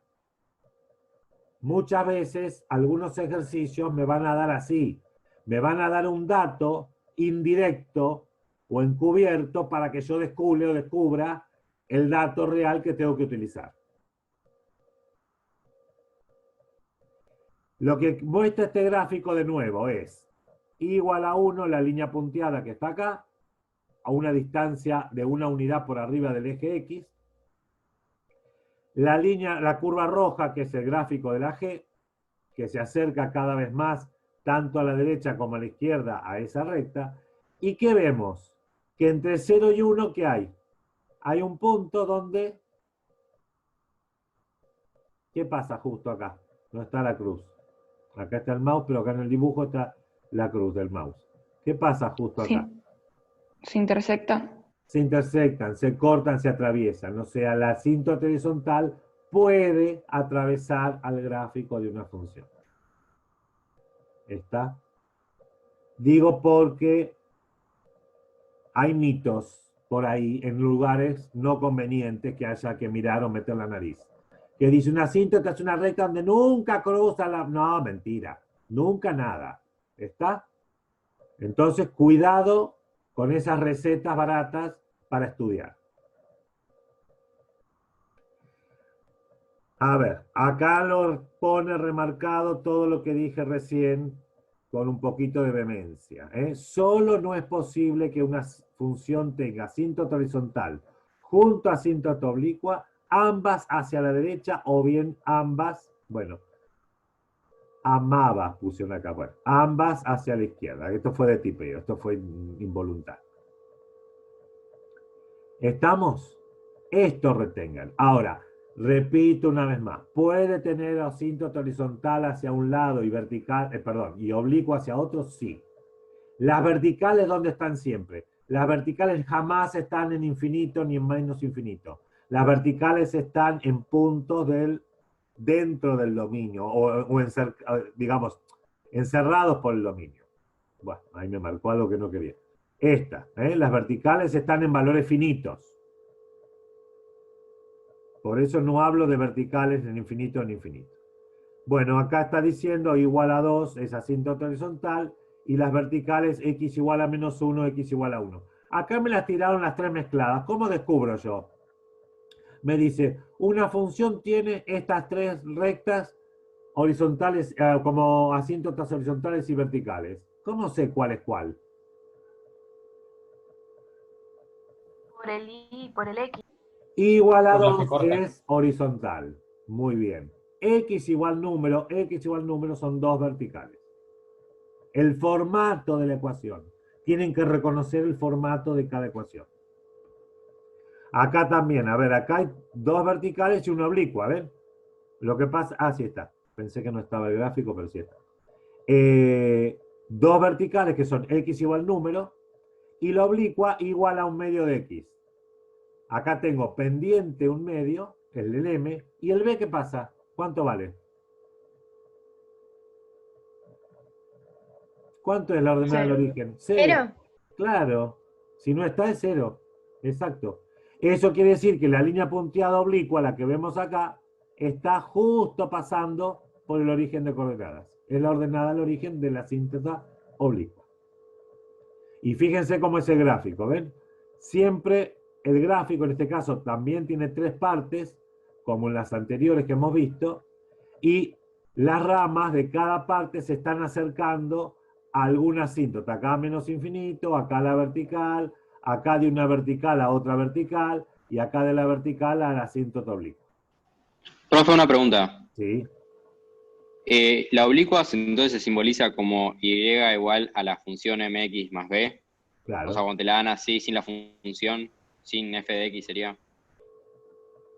Muchas veces, algunos ejercicios me van a dar así. Me van a dar un dato indirecto o encubierto para que yo descubra el dato real que tengo que utilizar. Lo que muestra este gráfico de nuevo es igual a 1, la línea punteada que está acá, a una distancia de una unidad por arriba del eje X. La curva roja, que es el gráfico de la G, que se acerca cada vez más tanto a la derecha como a la izquierda a esa recta. ¿Y qué vemos? Que entre 0 y 1, ¿qué hay? Hay un punto donde... ¿Qué pasa justo acá? No está la cruz. Acá está el mouse, pero acá en el dibujo está la cruz del mouse. ¿Qué pasa justo acá? Se intersecta. Se intersectan, se cortan, se atraviesan. O sea, la asíntota horizontal puede atravesar al gráfico de una función. ¿Está? Digo porque hay mitos por ahí en lugares no convenientes que haya que mirar o meter la nariz. Que dice una asíntota es una recta donde nunca cruza la... No, mentira. Nunca nada. ¿Está? Entonces, cuidado con esas recetas baratas para estudiar. A ver, acá lo pone remarcado todo lo que dije recién con un poquito de vehemencia. Solo no es posible que una función tenga asíntota horizontal junto a asíntota oblicua, ambas hacia la derecha o bien ambas, bueno, amaba, pusieron acá, bueno, ambas hacia la izquierda. Esto fue de tipeo, esto fue involuntario. ¿Estamos? Esto retengan. Ahora, repito una vez más, ¿puede tener asíntota horizontal hacia un lado y vertical, y oblicuo hacia otro? Sí. Las verticales, ¿dónde están siempre? Las verticales jamás están en infinito ni en menos infinito. Las verticales están en puntos dentro del dominio, digamos, encerrados por el dominio. Bueno, ahí me marcó algo que no quería. Las verticales están en valores finitos. Por eso no hablo de verticales en infinito en infinito. Bueno, acá está diciendo igual a 2 es asíntota horizontal y las verticales x igual a menos 1, x igual a 1. Acá me las tiraron las tres mezcladas. ¿Cómo descubro yo? Me dice, una función tiene estas tres rectas horizontales, como asíntotas horizontales y verticales. ¿Cómo sé cuál es cuál? Por el Y y por el X. Igual a Por las que 2 cortan. es horizontal. Muy bien. X igual número son dos verticales. El formato de la ecuación. Tienen que reconocer el formato de cada ecuación. Acá también, a ver, acá hay dos verticales y una oblicua, ¿ven? Lo que pasa, sí está. Pensé que no estaba el gráfico, pero sí está. Dos verticales que son X igual número y la oblicua igual a un medio de X. Acá tengo pendiente un medio, el del M, y el B, ¿qué pasa? ¿Cuánto vale? ¿Cuánto es la ordenada del origen? Cero. Claro. Si no está, es cero. Exacto. Eso quiere decir que la línea punteada oblicua, la que vemos acá, está justo pasando por el origen de coordenadas. Es la ordenada del origen de la asíntota oblicua. Y fíjense cómo es el gráfico, ¿ven? Siempre el gráfico, en este caso, también tiene tres partes, como en las anteriores que hemos visto, y las ramas de cada parte se están acercando a alguna asíntota. Acá menos infinito, acá la vertical, acá de una vertical a otra vertical, y acá de la vertical a la asíntota oblicua. Profe, una pregunta. ¿Sí? La oblicua entonces se simboliza como y igual a la función mx más b. Claro. O sea, cuando te la dan así, sin la función, sin f de x sería.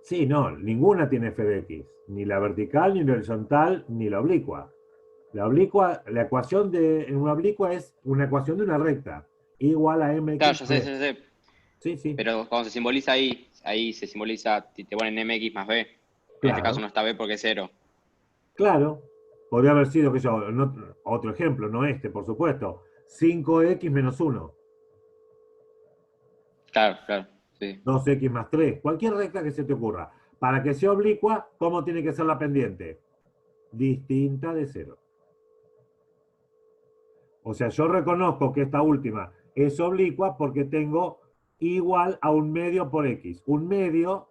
Sí, no, ninguna tiene f de x. Ni la vertical, ni la horizontal, ni la oblicua. La oblicua, la ecuación de una oblicua es una ecuación de una recta. Igual a mx. Claro, yo sé. Sí, sí. Pero cuando se simboliza ahí se simboliza, te ponen mx más b. En Claro. este caso no está b porque es 0. Claro. Podría haber sido, que yo, otro ejemplo, no este, por supuesto. 5x menos 1. Claro, sí. 2x más 3. Cualquier recta que se te ocurra. Para que sea oblicua, ¿cómo tiene que ser la pendiente? Distinta de 0. O sea, yo reconozco que esta última es oblicua porque tengo igual a un medio por x. Un medio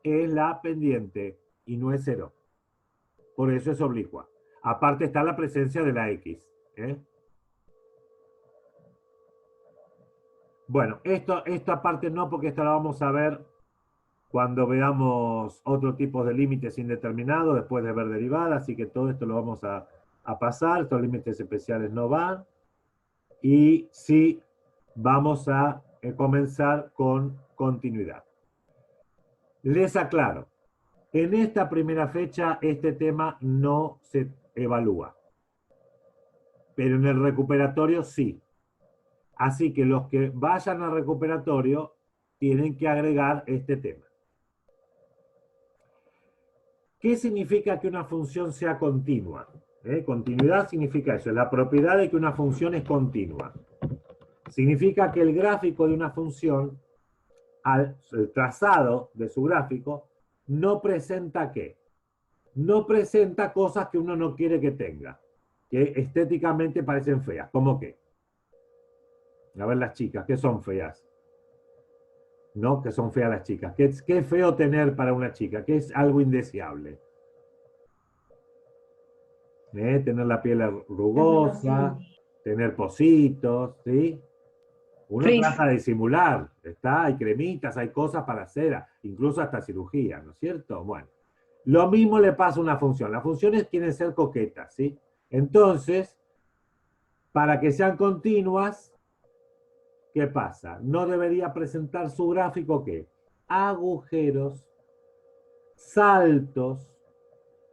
es la pendiente y no es 0. Por eso es oblicua. Aparte está la presencia de la x. Bueno, esta parte no, porque esta la vamos a ver cuando veamos otro tipo de límites indeterminados, después de ver derivadas, así que todo esto lo vamos a pasar. Estos límites especiales no van. Y sí, vamos a comenzar con continuidad. Les aclaro, en esta primera fecha este tema no se evalúa, pero en el recuperatorio sí. Así que los que vayan al recuperatorio tienen que agregar este tema. ¿Qué significa que una función sea continua? Continuidad significa eso, la propiedad de que una función es continua. Significa que el gráfico de una función, el trazado de su gráfico, no presenta ¿qué? No presenta cosas que uno no quiere que tenga, que estéticamente parecen feas. ¿Cómo qué? A ver las chicas, ¿qué son feas? ¿No? Que son feas las chicas. ¿Qué es feo tener para una chica? ¿Qué es algo indeseable? Tener la piel rugosa, tener pocitos, ¿sí? Uno Frizz. trata de disimular, hay cremitas, hay cosas para hacer, incluso hasta cirugía, ¿no es cierto? Bueno, lo mismo le pasa a una función. Las funciones quieren ser coquetas, ¿sí? Entonces, para que sean continuas, ¿qué pasa? No debería presentar su gráfico, ¿qué? Agujeros, saltos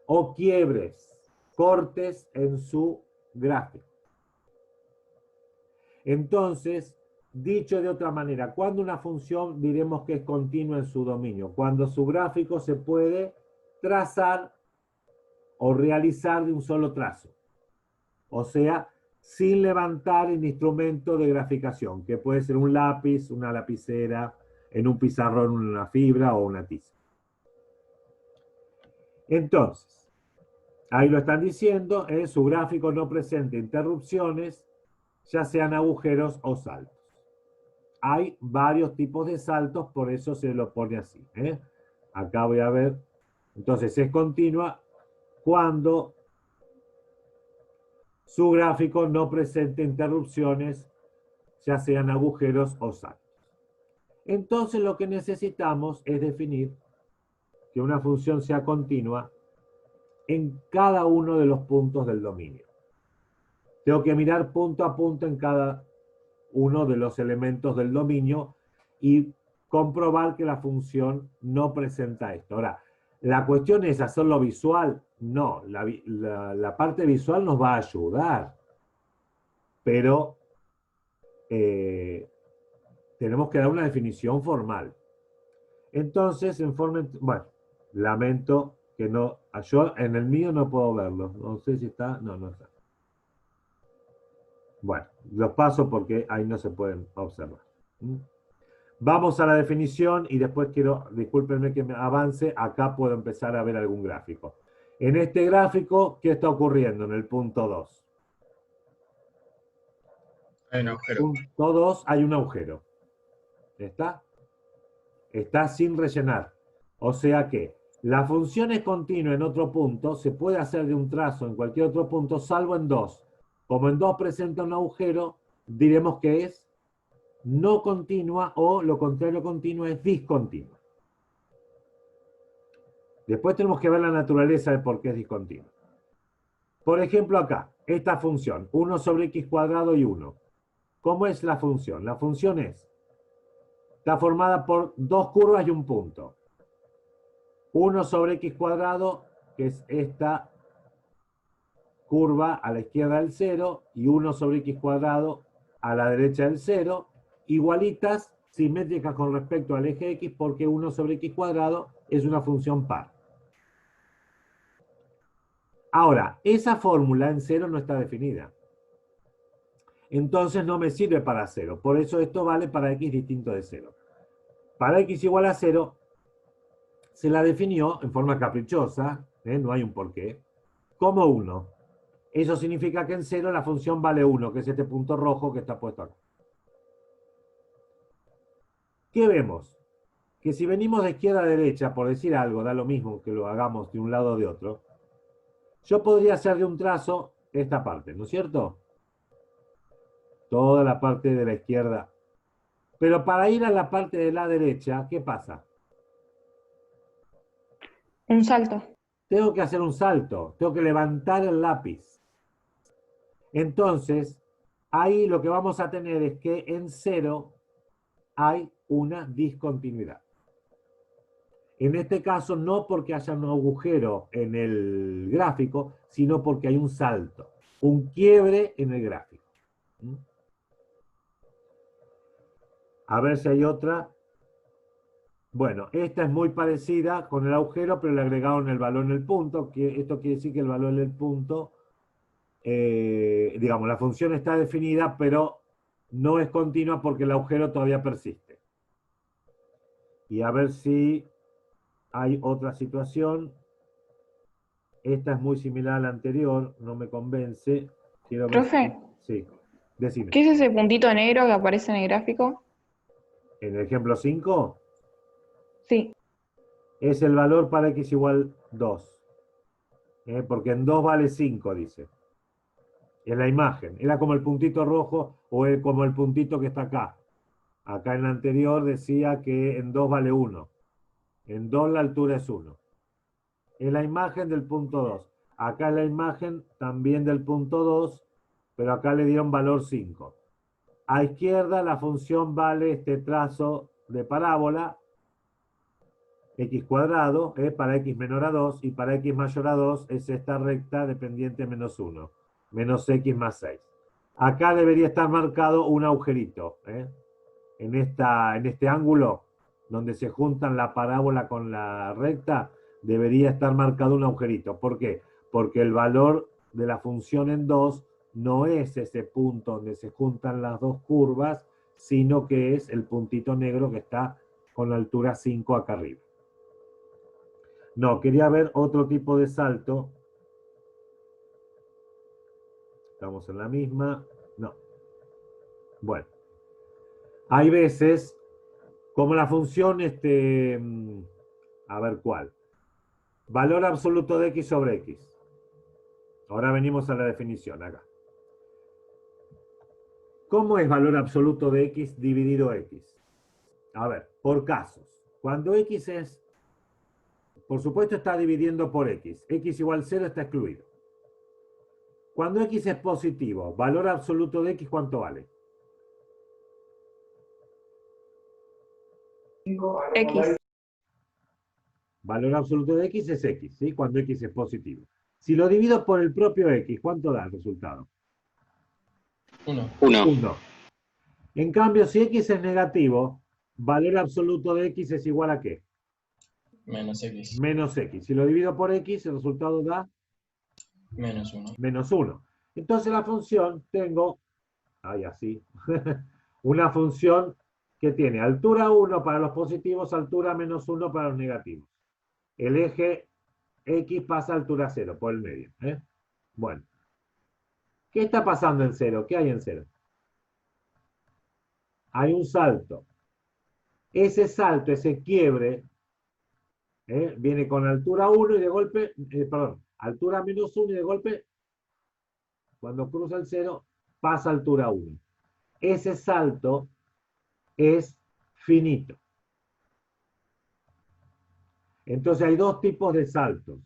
o quiebres, cortes en su gráfico. Entonces, dicho de otra manera, cuando una función diremos que es continua en su dominio, cuando su gráfico se puede trazar o realizar de un solo trazo. O sea, sin levantar el instrumento de graficación, que puede ser un lápiz, una lapicera, en un pizarrón, una fibra o una tiza. Entonces, ahí lo están diciendo, su gráfico no presenta interrupciones, ya sean agujeros o saltos. Hay varios tipos de saltos, por eso se lo pone así. Acá voy a ver. Entonces, es continua cuando su gráfico no presenta interrupciones, ya sean agujeros o saltos. Entonces, lo que necesitamos es definir que una función sea continua en cada uno de los puntos del dominio. Tengo que mirar punto a punto en cada uno de los elementos del dominio y comprobar que la función no presenta esto. Ahora, ¿la cuestión es hacerlo visual? No, la parte visual nos va a ayudar, pero tenemos que dar una definición formal. Entonces, bueno, lamento que no, yo en el mío no puedo verlo, no sé si está, no está. Bueno, los paso porque ahí no se pueden observar. Vamos a la definición y después discúlpenme que me avance, acá puedo empezar a ver algún gráfico. En este gráfico, ¿qué está ocurriendo en el punto 2? Hay un agujero. Punto 2 hay un agujero. ¿Está? Está sin rellenar. O sea que la función es continua en otro punto, se puede hacer de un trazo en cualquier otro punto, salvo en 2. Como en 2 presenta un agujero, diremos que es no continua o lo contrario continua es discontinua. Después tenemos que ver la naturaleza de por qué es discontinua. Por ejemplo acá, esta función, 1 sobre x cuadrado y 1. ¿Cómo es la función? La función está formada por dos curvas y un punto. 1 sobre x cuadrado, que es esta curva a la izquierda del 0, y 1 sobre x cuadrado a la derecha del 0, igualitas, simétricas con respecto al eje x, porque 1 sobre x cuadrado es una función par. Ahora, esa fórmula en 0 no está definida. Entonces no me sirve para 0. Por eso esto vale para x distinto de 0. Para x igual a 0, se la definió en forma caprichosa, no hay un porqué, como 1. Eso significa que en 0 la función vale 1, que es este punto rojo que está puesto acá. ¿Qué vemos? Que si venimos de izquierda a derecha, por decir algo, da lo mismo que lo hagamos de un lado o de otro, yo podría hacer de un trazo esta parte, ¿no es cierto? Toda la parte de la izquierda. Pero para ir a la parte de la derecha, ¿qué pasa? Un salto. Tengo que hacer un salto, tengo que levantar el lápiz. Entonces, ahí lo que vamos a tener es que en 0 hay una discontinuidad. En este caso, no porque haya un agujero en el gráfico, sino porque hay un salto, un quiebre en el gráfico. A ver si hay otra. Bueno, esta es muy parecida con el agujero, pero le agregaron el valor en el punto. Esto quiere decir que el valor del punto, digamos, la función está definida, pero no es continua porque el agujero todavía persiste. Y a ver si hay otra situación. Esta es muy similar a la anterior, no me convence. Quiero ver Profe, sí. Decime. ¿Qué es ese puntito negro que aparece en el gráfico? En el ejemplo 5 Sí. es el valor para x igual 2. Porque en 2 vale 5, dice. En la imagen. Era como el puntito rojo o como el puntito que está acá. Acá en la anterior decía que en 2 vale 1. En 2 la altura es 1. En la imagen del punto 2. Acá en la imagen también del punto 2, pero acá le dieron valor 5. A izquierda la función vale este trazo de parábola, x cuadrado, para x menor a 2, y para x mayor a 2 es esta recta dependiente menos 1, menos x más 6. Acá debería estar marcado un agujerito, en este ángulo donde se juntan la parábola con la recta, debería estar marcado un agujerito. ¿Por qué? Porque el valor de la función en 2 no es ese punto donde se juntan las dos curvas, sino que es el puntito negro que está con la altura 5 acá arriba. No, quería ver otro tipo de salto. Estamos en la misma. No. Bueno. Hay veces, como la función, a ver cuál. Valor absoluto de x sobre x. Ahora venimos a la definición acá. ¿Cómo es valor absoluto de x dividido x? A ver, por casos. Cuando x es, por supuesto está dividiendo por x. X igual 0 está excluido. Cuando x es positivo, valor absoluto de x, ¿cuánto vale? X. Valor absoluto de x es x, ¿sí? Cuando x es positivo. Si lo divido por el propio x, ¿cuánto da el resultado? 1. 1. En cambio, si x es negativo, valor absoluto de x es igual a ¿qué? Menos x. Menos x. Si lo divido por x, el resultado da Menos 1. menos 1. Entonces la función tengo, así, una función que tiene altura 1 para los positivos, altura menos 1 para los negativos. El eje x pasa a altura 0, por el medio. Bueno. ¿Qué está pasando en 0? ¿Qué hay en 0? Hay un salto. Ese salto, ese quiebre, viene con altura 1 y de golpe, altura menos 1 y de golpe, cuando cruza el 0, pasa a altura 1. Ese salto es finito. Entonces hay dos tipos de saltos.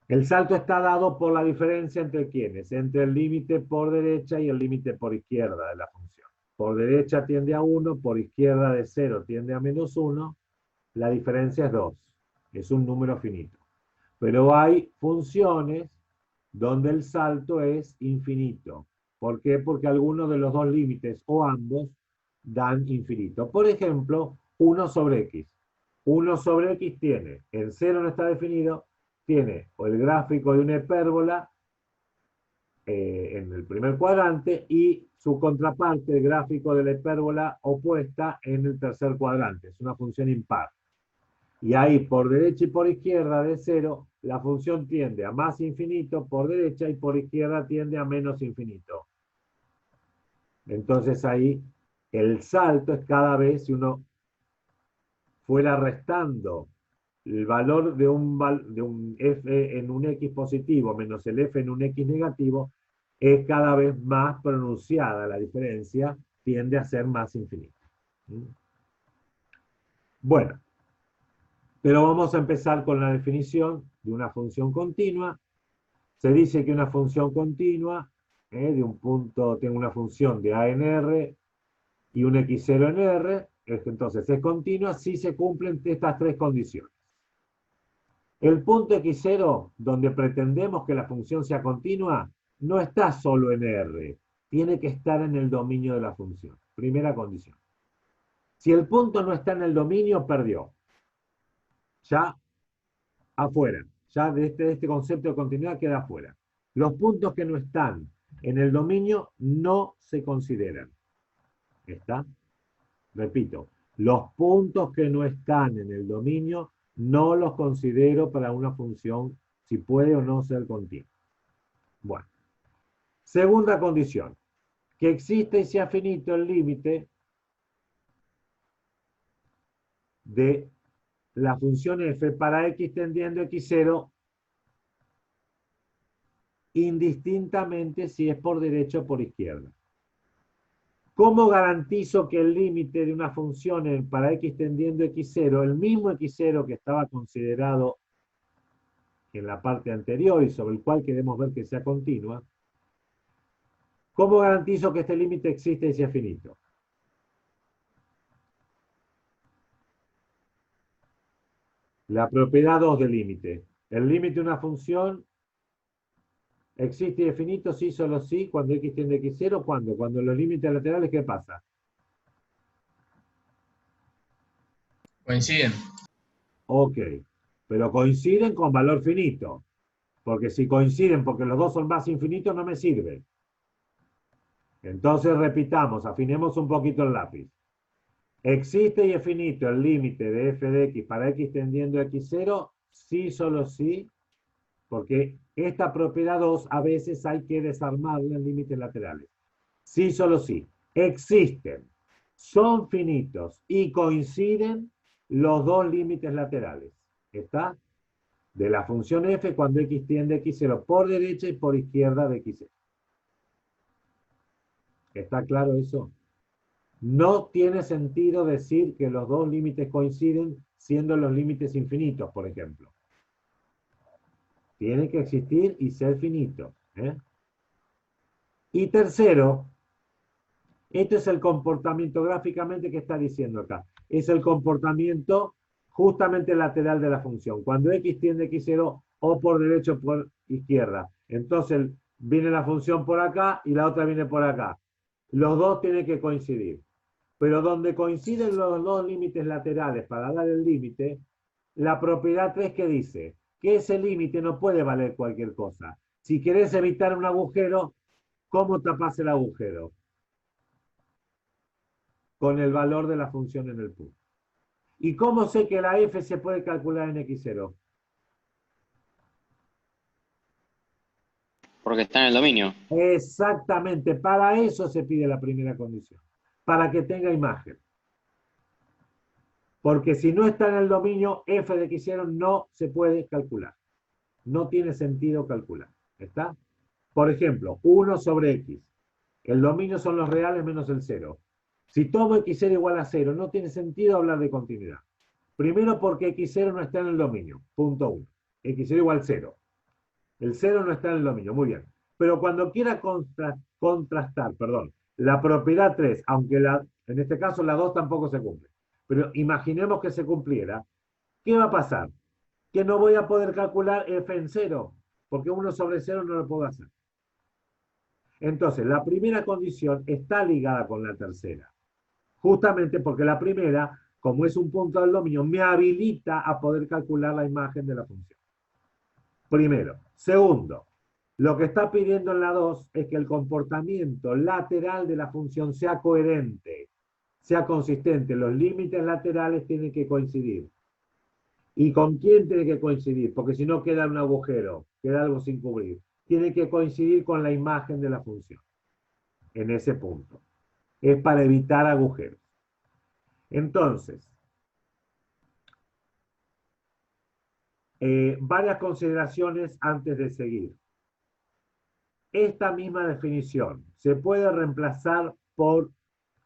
El salto está dado por la diferencia entre ¿quiénes? Entre el límite por derecha y el límite por izquierda de la función. Por derecha tiende a 1, por izquierda de 0 tiende a menos 1. La diferencia es 2. Es un número finito. Pero hay funciones donde el salto es infinito. ¿Por qué? Porque algunos de los dos límites o ambos dan infinito. Por ejemplo, 1 sobre x. 1 sobre x tiene, en 0 no está definido, tiene o el gráfico de una hipérbola en el primer cuadrante y su contraparte, el gráfico de la hipérbola opuesta en el tercer cuadrante. Es una función impar. Y ahí por derecha y por izquierda de 0, la función tiende a más infinito por derecha y por izquierda tiende a menos infinito. Entonces ahí el salto es cada vez, si uno fuera restando el valor de un f en un x positivo menos el f en un x negativo, es cada vez más pronunciada la diferencia, tiende a ser más infinita. Bueno, pero vamos a empezar con la definición de una función continua. Se dice que una función continua, de un punto, tengo una función de a en R y un x0 en R, entonces es continua si se cumplen estas tres condiciones. El punto x0, donde pretendemos que la función sea continua, no está solo en R, tiene que estar en el dominio de la función. Primera condición. Si el punto no está en el dominio, perdió. Ya afuera. Ya de este concepto de continuidad queda afuera. Los puntos que no están en el dominio no se consideran. ¿Está? Repito, los puntos que no están en el dominio no los considero para una función si puede o no ser continua. Bueno, Segunda condición, que exista y sea finito el límite de la función f para x tendiendo a x0, indistintamente si es por derecha o por izquierda. ¿Cómo garantizo que el límite de una función para x tendiendo a x0, el mismo x0 que estaba considerado en la parte anterior y sobre el cual queremos ver que sea continua, cómo garantizo que este límite existe y sea finito? La propiedad 2 del límite. El límite de una función existe y es finito sí, solo sí, cuando x tiende a x0, ¿cuándo? Cuando los límites laterales, ¿qué pasa? Coinciden. Ok, pero coinciden con valor finito. Porque si coinciden porque los dos son más infinitos, no me sirve. Entonces repitamos, afinemos un poquito el lápiz. ¿Existe y es finito el límite de f de x para x tendiendo a x0? Sí, solo sí, porque esta propiedad 2 a veces hay que desarmarla en límites laterales. Sí, solo sí. Existen, son finitos y coinciden los dos límites laterales. ¿Está? De la función f cuando x tiende a x0 por derecha y por izquierda de x0. ¿Está claro eso? No tiene sentido decir que los dos límites coinciden siendo los límites infinitos, por ejemplo. Tiene que existir y ser finito. Y tercero, este es el comportamiento gráficamente que está diciendo acá. Es el comportamiento justamente lateral de la función. Cuando x tiende a x0 o por derecha o por izquierda. Entonces viene la función por acá y la otra viene por acá. Los dos tienen que coincidir. Pero donde coinciden los dos límites laterales para dar el límite, la propiedad 3 que dice que ese límite no puede valer cualquier cosa. Si querés evitar un agujero, ¿cómo tapás el agujero? Con el valor de la función en el punto. ¿Y cómo sé que la f se puede calcular en x0? Porque está en el dominio. Exactamente, para eso se pide la primera condición. Para que tenga imagen. Porque si no está en el dominio, f de x0 no se puede calcular. No tiene sentido calcular. ¿Está? Por ejemplo, 1 sobre x. El dominio son los reales menos el 0. Si tomo x0 igual a 0, no tiene sentido hablar de continuidad. Primero porque x0 no está en el dominio. Punto 1. x0 igual 0. El 0 no está en el dominio. Muy bien. Pero cuando quiera contrastar, la propiedad 3, aunque en este caso la 2 tampoco se cumple, pero imaginemos que se cumpliera, ¿qué va a pasar? Que no voy a poder calcular f en 0, porque 1 sobre 0 no lo puedo hacer. Entonces, la primera condición está ligada con la tercera, justamente porque la primera, como es un punto del dominio, me habilita a poder calcular la imagen de la función. Primero. Segundo, lo que está pidiendo en la 2 es que el comportamiento lateral de la función sea coherente, sea consistente. Los límites laterales tienen que coincidir. ¿Y con quién tiene que coincidir? Porque si no queda un agujero, queda algo sin cubrir. Tiene que coincidir con la imagen de la función, en ese punto. Es para evitar agujeros. Entonces, varias consideraciones antes de seguir. Esta misma definición se puede reemplazar por...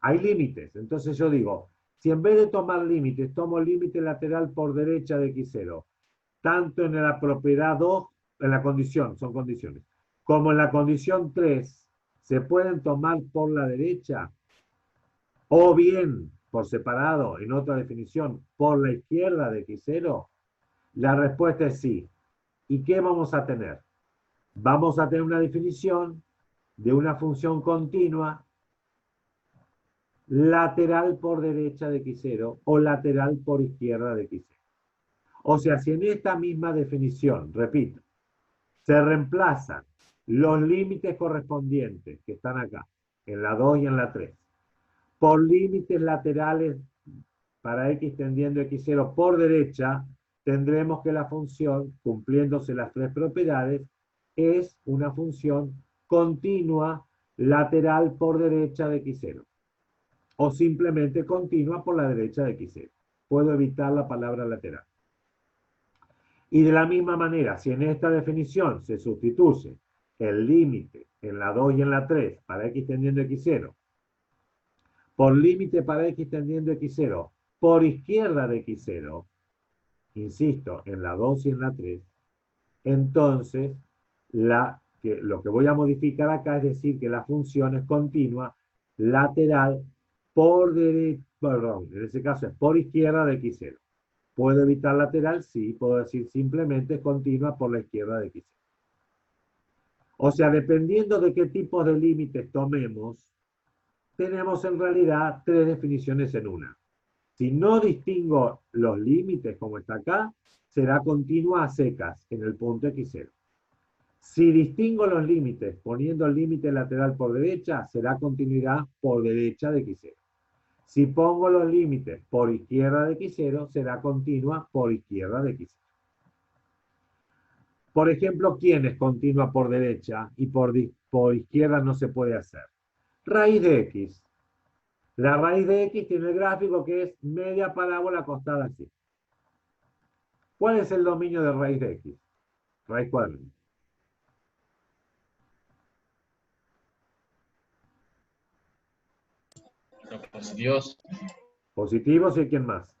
Hay límites. Entonces yo digo, si en vez de tomar límites, tomo límite lateral por derecha de x0, tanto en la propiedad 2, en la condición, son condiciones, como en la condición 3, se pueden tomar por la derecha, o bien, por separado, en otra definición, por la izquierda de x0, la respuesta es sí. ¿Y qué vamos a tener? Vamos a tener una definición de una función continua lateral por derecha de x0 o lateral por izquierda de x0. O sea, si en esta misma definición, repito, se reemplazan los límites correspondientes que están acá, en la 2 y en la 3, por límites laterales para x tendiendo a x0 por derecha, tendremos que la función, cumpliéndose las tres propiedades, es una función continua lateral por derecha de x0. O simplemente continua por la derecha de x0. Puedo evitar la palabra lateral. Y de la misma manera, si en esta definición se sustituye el límite en la 2 y en la 3 para x tendiendo x0, por límite para x tendiendo x0, por izquierda de x0, insisto, en la 2 y en la 3, entonces lo que voy a modificar acá es decir que la función es continua lateral por derecha, perdón, en ese caso es por izquierda de x0. ¿Puedo evitar lateral? Sí, puedo decir simplemente continua por la izquierda de x0. O sea, dependiendo de qué tipo de límites tomemos, tenemos en realidad tres definiciones en una. Si no distingo los límites como está acá, será continua a secas en el punto x0. Si distingo los límites poniendo el límite lateral por derecha, será continuidad por derecha de x0. Si pongo los límites por izquierda de x0, será continua por izquierda de x0. Por ejemplo, ¿quién es continua por derecha y por izquierda no se puede hacer? Raíz de x. La raíz de x tiene el gráfico que es media parábola acostada así. ¿Cuál es el dominio de raíz de x? Raíz cuadrada. Los positivos. Positivos y ¿quién más?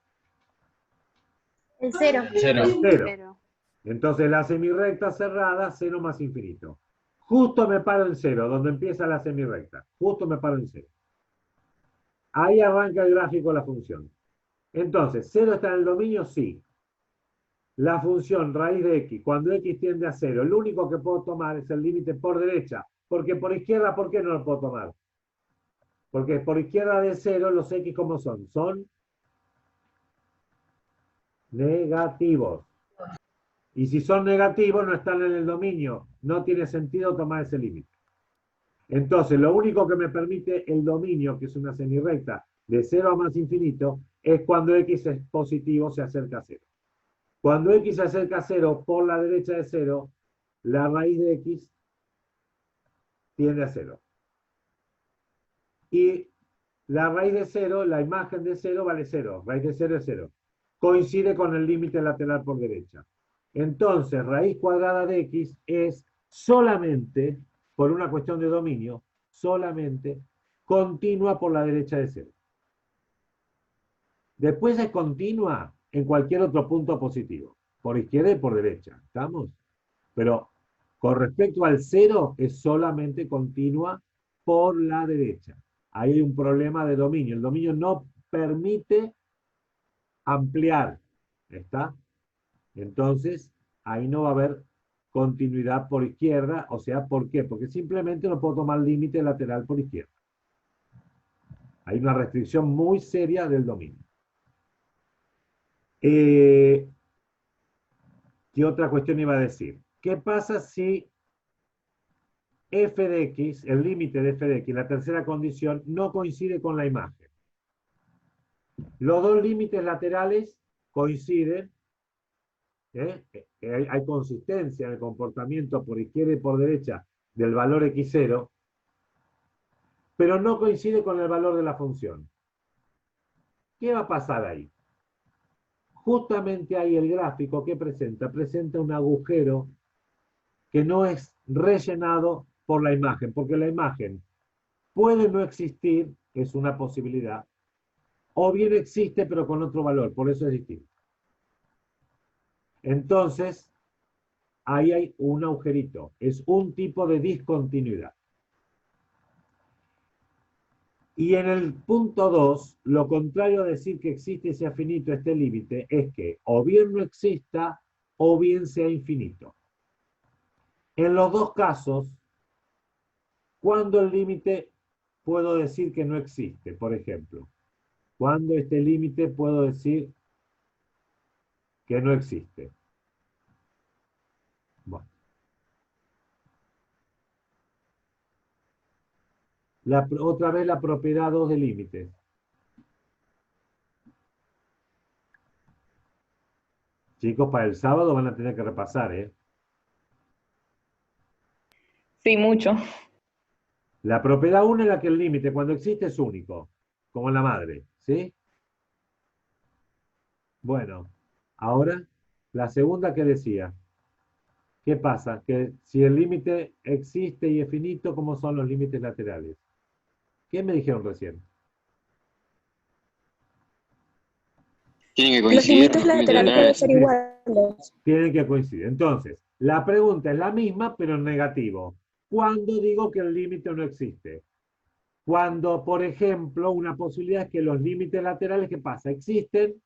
El 0. Cero. Cero. Entonces la semirrecta cerrada, 0 más infinito. Justo me paro en 0, donde empieza la semirrecta. Justo me paro en 0. Ahí arranca el gráfico de la función. Entonces, 0 está en el dominio, sí. La función raíz de x, cuando x tiende a 0, lo único que puedo tomar es el límite por derecha. Porque por izquierda, ¿por qué no lo puedo tomar? Porque por izquierda de 0, los x, ¿cómo son? Son negativos. Y si son negativos, no están en el dominio. No tiene sentido tomar ese límite. Entonces, lo único que me permite el dominio, que es una semirrecta de 0 a más infinito, es cuando x es positivo, se acerca a 0. Cuando x se acerca a 0 por la derecha de 0, la raíz de x tiende a 0. Y la raíz de 0, la imagen de 0 vale 0. Raíz de 0 es 0. Coincide con el límite lateral por derecha. Entonces, raíz cuadrada de x es solamente, por una cuestión de dominio, solamente continua por la derecha de 0. Después es continua en cualquier otro punto positivo, por izquierda y por derecha, ¿estamos? Pero con respecto al 0 es solamente continua por la derecha. Ahí hay un problema de dominio. El dominio no permite ampliar, ¿está? Entonces, ahí no va a haber continuidad por izquierda, o sea, ¿por qué? Porque simplemente no puedo tomar límite lateral por izquierda. Hay una restricción muy seria del dominio. ¿Qué otra cuestión iba a decir? ¿Qué pasa si f de x, el límite de f de x, la tercera condición, no coincide con la imagen? Los dos límites laterales coinciden. Hay consistencia en el comportamiento por izquierda y por derecha del valor x0, pero no coincide con el valor de la función. ¿Qué va a pasar ahí? Justamente ahí el gráfico que presenta un agujero que no es rellenado por la imagen, porque la imagen puede no existir, es una posibilidad, o bien existe pero con otro valor, por eso es distinto. Entonces, ahí hay un agujerito, es un tipo de discontinuidad. Y en el punto 2, lo contrario a decir que existe ese finito, este límite, es que o bien no exista o bien sea infinito. En los dos casos, ¿cuándo el límite puedo decir que no existe? Por ejemplo, ¿cuándo este límite puedo decir que no existe? Bueno. Otra vez la propiedad 2 de límite. Chicos, para el sábado van a tener que repasar, ¿eh? Sí, mucho. La propiedad 1 es la que el límite cuando existe es único, como en la madre, ¿sí? Bueno, ahora la segunda que decía. ¿Qué pasa? Que si el límite existe y es finito, ¿cómo son los límites laterales? ¿Qué me dijeron recién? Tienen que Los coincidir límites los límites laterales deben laterales. ser iguales. Tienen que coincidir. Entonces, la pregunta es la misma, pero en negativo. ¿Cuándo digo que el límite no existe? Cuando, por ejemplo, una posibilidad es que los límites laterales, ¿qué pasa? Existen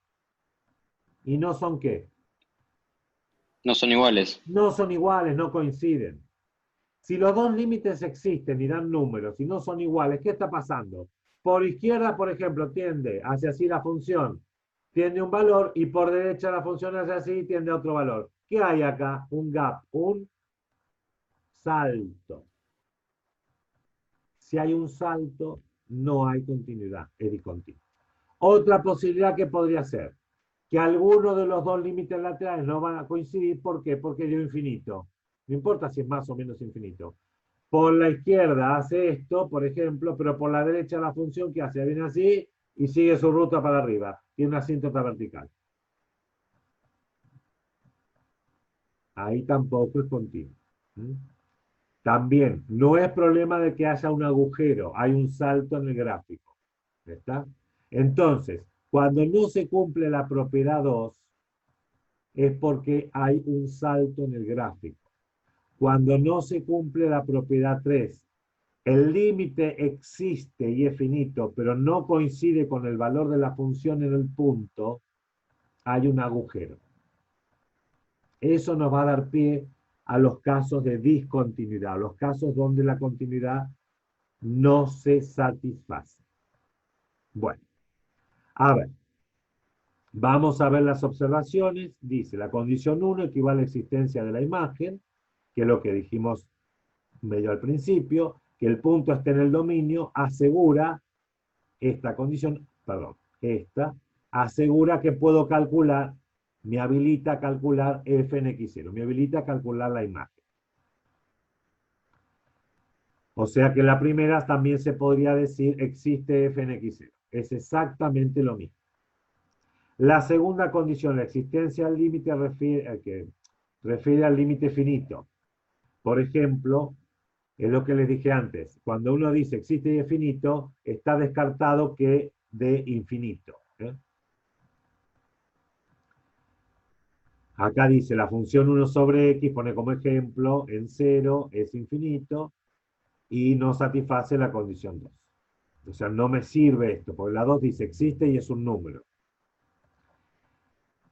y no son ¿qué? No son iguales. No son iguales, no coinciden. Si los dos límites existen y dan números y no son iguales, ¿qué está pasando? Por izquierda, por ejemplo, tiende hacia así la función, tiende un valor, y por derecha la función hacia así tiende a otro valor. ¿Qué hay acá? Un gap, un salto. Si hay un salto, no hay continuidad, es discontinuo. Otra posibilidad que podría ser que alguno de los dos límites laterales no van a coincidir. ¿Por qué? Porque dio infinito. No importa si es más o menos infinito. Por la izquierda hace esto, por ejemplo, pero por la derecha la función que hace, viene así y sigue su ruta para arriba. Tiene una asíntota vertical. Ahí tampoco es continuo. ¿Mm? También, no es problema de que haya un agujero, hay un salto en el gráfico. ¿Está? Entonces, cuando no se cumple la propiedad 2, es porque hay un salto en el gráfico. Cuando no se cumple la propiedad 3, el límite existe y es finito, pero no coincide con el valor de la función en el punto, hay un agujero. Eso nos va a dar pie a los casos de discontinuidad, los casos donde la continuidad no se satisface. Bueno, a ver, vamos a ver las observaciones. Dice, la condición 1 equivale a la existencia de la imagen, que es lo que dijimos medio al principio, que el punto esté en el dominio, asegura esta condición, perdón, esta, asegura que puedo calcular, me habilita a calcular f en x0, me habilita a calcular la imagen. O sea que la primera también se podría decir existe f en x0. Es exactamente lo mismo. La segunda condición, la existencia del límite, refiere al límite finito. Por ejemplo, es lo que les dije antes. Cuando uno dice existe y es finito, está descartado que de infinito. Acá dice la función 1 sobre x, pone como ejemplo, en 0 es infinito y no satisface la condición 2. O sea, no me sirve esto, porque la 2 dice existe y es un número.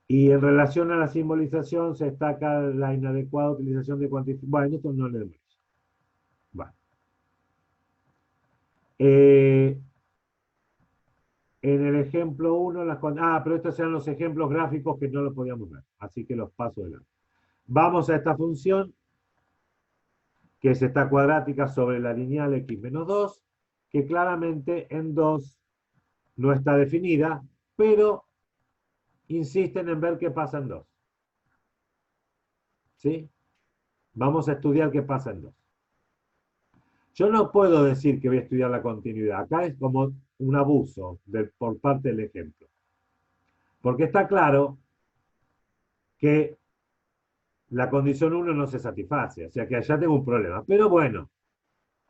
Y en relación a la simbolización se destaca la inadecuada utilización de cuantificación. Bueno, esto no le demora. Bueno. En el ejemplo 1, pero estos eran los ejemplos gráficos que no los podíamos ver, así que los paso de lado. Vamos a esta función, que es esta cuadrática sobre la lineal x menos 2, que claramente en 2 no está definida, pero insisten en ver qué pasa en 2. ¿Sí? Vamos a estudiar qué pasa en 2. Yo no puedo decir que voy a estudiar la continuidad. Acá es como un abuso por parte del ejemplo. Porque está claro que la condición 1 no se satisface. O sea que allá tengo un problema. Pero bueno,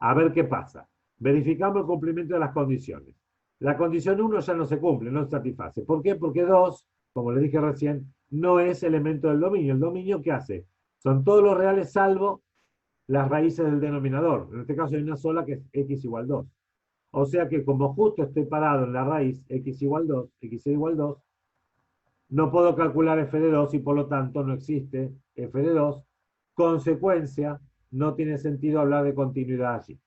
a ver qué pasa. Verificamos el cumplimiento de las condiciones. La condición 1 ya no se cumple, no se satisface. ¿Por qué? Porque 2, como les dije recién, no es elemento del dominio. ¿El dominio qué hace? Son todos los reales salvo las raíces del denominador. En este caso hay una sola que es x igual 2. O sea que como justo estoy parado en la raíz x igual 2, x0 igual 2, no puedo calcular f de 2 y por lo tanto no existe f de 2. Consecuencia, no tiene sentido hablar de continuidad allí.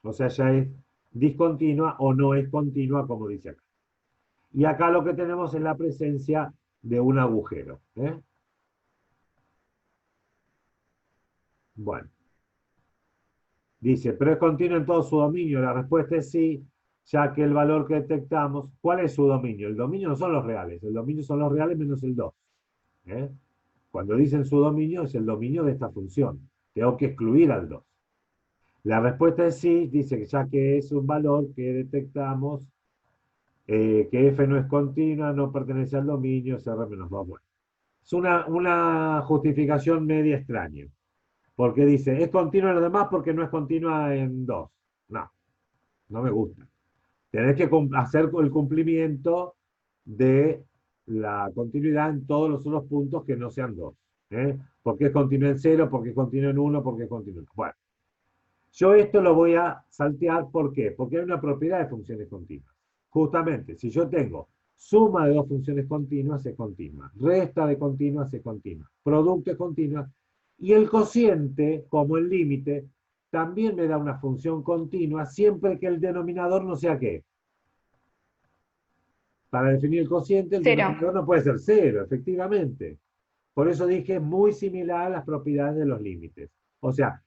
O sea, ya es discontinua o no es continua, como dice acá. Y acá lo que tenemos es la presencia de un agujero. Bueno. Dice, pero es continuo en todo su dominio. La respuesta es sí, ya que el valor que detectamos, ¿cuál es su dominio? El dominio no son los reales, el dominio son los reales menos el 2. Cuando dicen su dominio, es el dominio de esta función. Tengo que excluir al 2. La respuesta es sí, dice que ya que es un valor que detectamos, que f no es continua, no pertenece al dominio, CR menos 2. Bueno, es una justificación media extraña, porque dice, es continua en los demás porque no es continua en 2. No, no me gusta. Tenés que hacer el cumplimiento de la continuidad en todos los otros puntos que no sean 2. Porque es continua en 0, porque es continua en 1, porque es continua en 2. Bueno, yo esto lo voy a saltear, ¿por qué? Porque hay una propiedad de funciones continuas. Justamente, si yo tengo suma de dos funciones continuas, es continua. Resta de continuas, es continua. Producto es continua. Y el cociente, como el límite, también me da una función continua siempre que el denominador no sea ¿qué? Para definir el cociente, el Cero. denominador no puede ser 0, efectivamente. Por eso dije muy similar a las propiedades de los límites. O sea,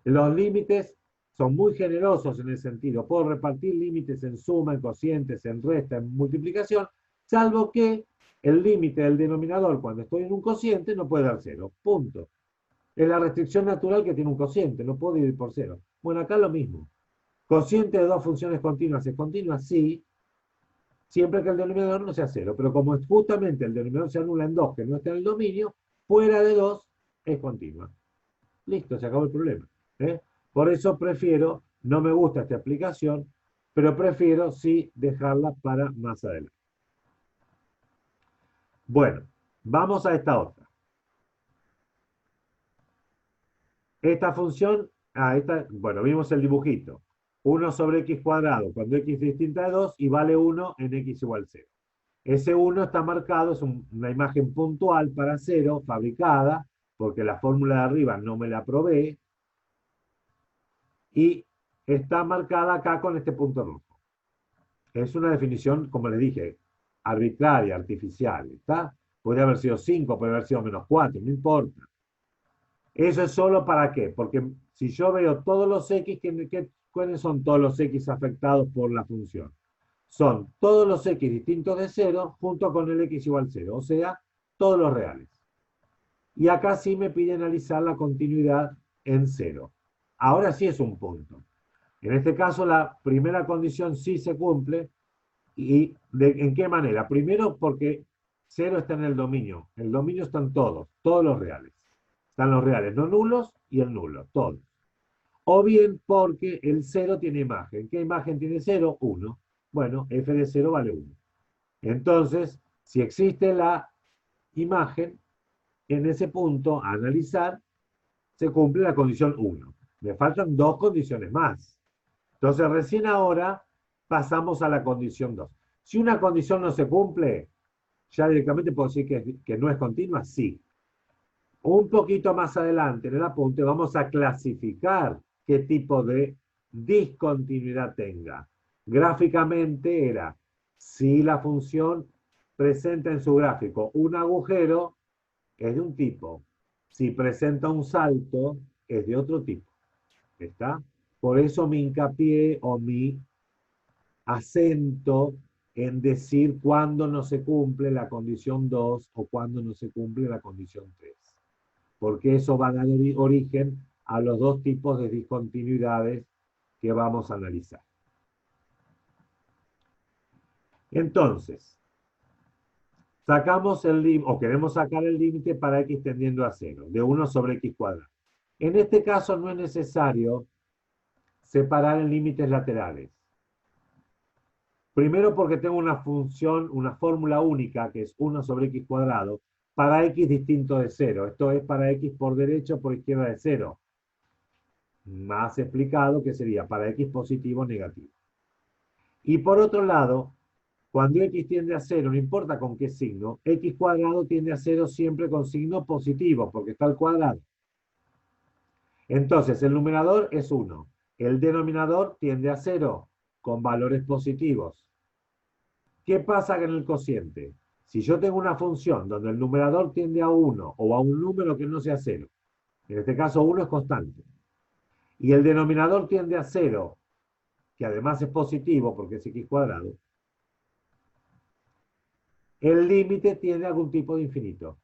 los límites son muy generosos en el sentido, puedo repartir límites en suma, en cocientes, en resta, en multiplicación, salvo que el límite del denominador cuando estoy en un cociente no puede dar 0, punto. Es la restricción natural que tiene un cociente, no puedo dividir por 0. Bueno, acá lo mismo. Cociente de dos funciones continuas es continua, sí, siempre que el denominador no sea 0, pero como es justamente el denominador se anula en 2, que no está en el dominio, fuera de 2 es continua. Listo, se acabó el problema. Por eso prefiero, no me gusta esta aplicación, pero prefiero sí dejarla para más adelante. Bueno, vamos a esta otra. Esta función, bueno, vimos el dibujito. 1 sobre x cuadrado, cuando x es distinta de 2, y vale 1 en x igual 0. Ese 1 está marcado, es una imagen puntual para 0, fabricada, porque la fórmula de arriba no me la probé, y está marcada acá con este punto rojo. Es una definición, como les dije, arbitraria, artificial, ¿está? Puede haber sido 5, puede haber sido menos 4, no importa. Eso es solo para qué, porque si yo veo todos los x, ¿cuáles son todos los x afectados por la función? Son todos los x distintos de 0 junto con el x igual 0, o sea, todos los reales. Y acá sí me pide analizar la continuidad en 0. Ahora sí es un punto. En este caso, la primera condición sí se cumple. ¿Y en qué manera? Primero, porque 0 está en el dominio. En el dominio están todos los reales. Están los reales no nulos y el nulo, todos. O bien porque el 0 tiene imagen. ¿Qué imagen tiene 0? 1. Bueno, f de 0 vale 1. Entonces, si existe la imagen, en ese punto, a analizar, se cumple la condición 1. Me faltan dos condiciones más. Entonces, recién ahora pasamos a la condición 2. Si una condición no se cumple, ya directamente puedo decir que no es continua, sí. Un poquito más adelante en el apunte vamos a clasificar qué tipo de discontinuidad tenga. Gráficamente era, si la función presenta en su gráfico un agujero, es de un tipo. Si presenta un salto, es de otro tipo. ¿Está? Por eso mi hincapié o mi acento en decir cuándo no se cumple la condición 2 o cuándo no se cumple la condición 3. Porque eso va a dar origen a los dos tipos de discontinuidades que vamos a analizar. Entonces, sacamos el límite, o queremos sacar el límite para x tendiendo a 0, de 1 sobre x cuadrado. En este caso no es necesario separar en límites laterales. Primero porque tengo una función, una fórmula única, que es 1 sobre x cuadrado, para x distinto de 0. Esto es para x por derecha o por izquierda de 0. Más explicado que sería para x positivo o negativo. Y por otro lado, cuando x tiende a 0, no importa con qué signo, x cuadrado tiende a 0 siempre con signo positivo, porque está al cuadrado. Entonces, el numerador es 1. El denominador tiende a 0 con valores positivos. ¿Qué pasa en el cociente? Si yo tengo una función donde el numerador tiende a 1 o a un número que no sea 0, en este caso 1 es constante, y el denominador tiende a 0, que además es positivo porque es x cuadrado, el límite tiene algún tipo de infinito.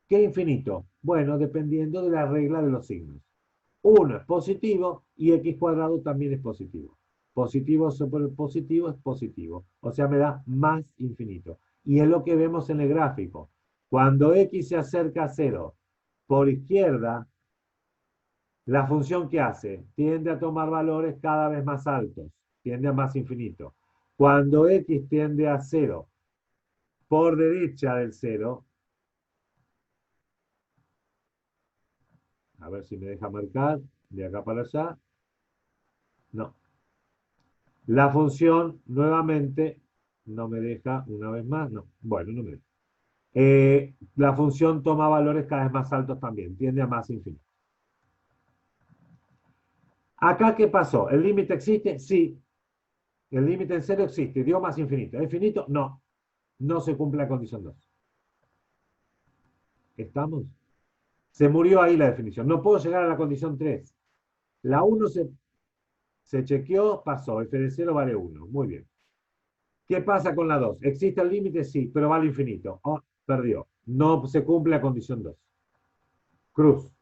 ¿Qué infinito? Bueno, dependiendo de la regla de los signos. 1 es positivo y x cuadrado también es positivo. Positivo sobre positivo es positivo. O sea, me da más infinito. Y es lo que vemos en el gráfico. Cuando x se acerca a 0 por izquierda, la función que hace tiende a tomar valores cada vez más altos, tiende a más infinito. Cuando x tiende a 0 por derecha del 0, a ver si me deja marcar de acá para allá. No. La función nuevamente no me deja una vez más, no. Bueno, no me deja. La función toma valores cada vez más altos también, tiende a más infinito. ¿Acá qué pasó? ¿El límite existe? Sí. El límite en 0 existe, dio más infinito. ¿Es infinito? No. No se cumple la condición 2. ¿Estamos? Se murió ahí la definición. No puedo llegar a la condición 3. La 1 se chequeó, pasó. F de 0 vale 1. Muy bien. ¿Qué pasa con la 2? ¿Existe el límite? Sí, pero vale infinito. Oh, perdió. No se cumple la condición 2. Cruz.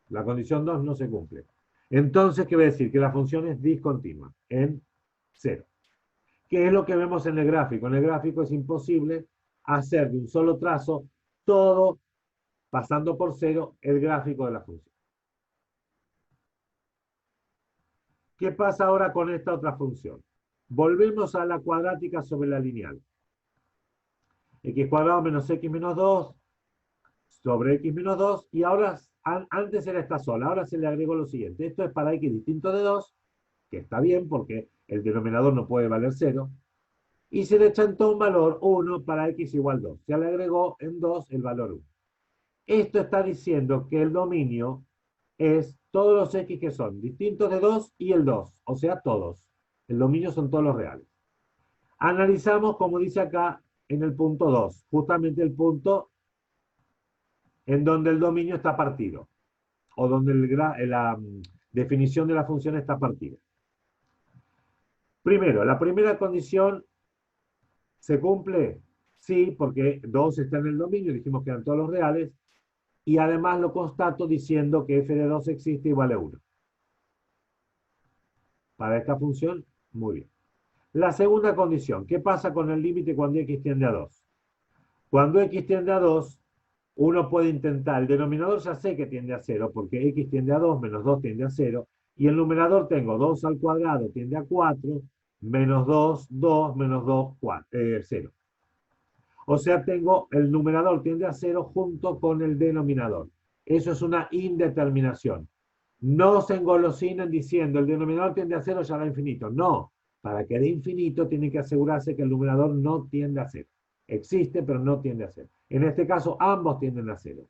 La condición 2 no se cumple. Entonces, ¿qué va a decir? Que la función es discontinua en 0. ¿Qué es lo que vemos en el gráfico? En el gráfico es imposible hacer de un solo trazo todo pasando por 0 el gráfico de la función. ¿Qué pasa ahora con esta otra función? Volvemos a la cuadrática sobre la lineal. X cuadrado menos x menos 2 sobre x menos 2, y ahora, antes era esta sola, ahora se le agregó lo siguiente. Esto es para x distinto de 2, que está bien porque el denominador no puede valer 0, y se le chantó un valor 1 para x igual 2. Se le agregó en 2 el valor 1. Esto está diciendo que el dominio es todos los x que son distintos de 2 y el 2, o sea, todos. El dominio son todos los reales. Analizamos, como dice acá, en el punto 2, justamente el punto en donde el dominio está partido, o donde la definición de la función está partida. Primero, la primera condición se cumple, sí, porque 2 está en el dominio, dijimos que eran todos los reales, y además lo constato diciendo que f de 2 existe y vale 1. Para esta función, muy bien. La segunda condición, ¿qué pasa con el límite cuando x tiende a 2? Cuando x tiende a 2, uno puede intentar, el denominador ya sé que tiende a 0, porque x tiende a 2, menos 2 tiende a 0, y el numerador tengo 2 al cuadrado tiende a 4, menos 2, 2, menos 2, 0. O sea, tengo el numerador tiende a 0 junto con el denominador. Eso es una indeterminación. No se engolosinen diciendo el denominador tiende a 0 ya da infinito. No, para que dé infinito tiene que asegurarse que el numerador no tiende a 0. Existe, pero no tiende a 0. En este caso, ambos tienden a 0.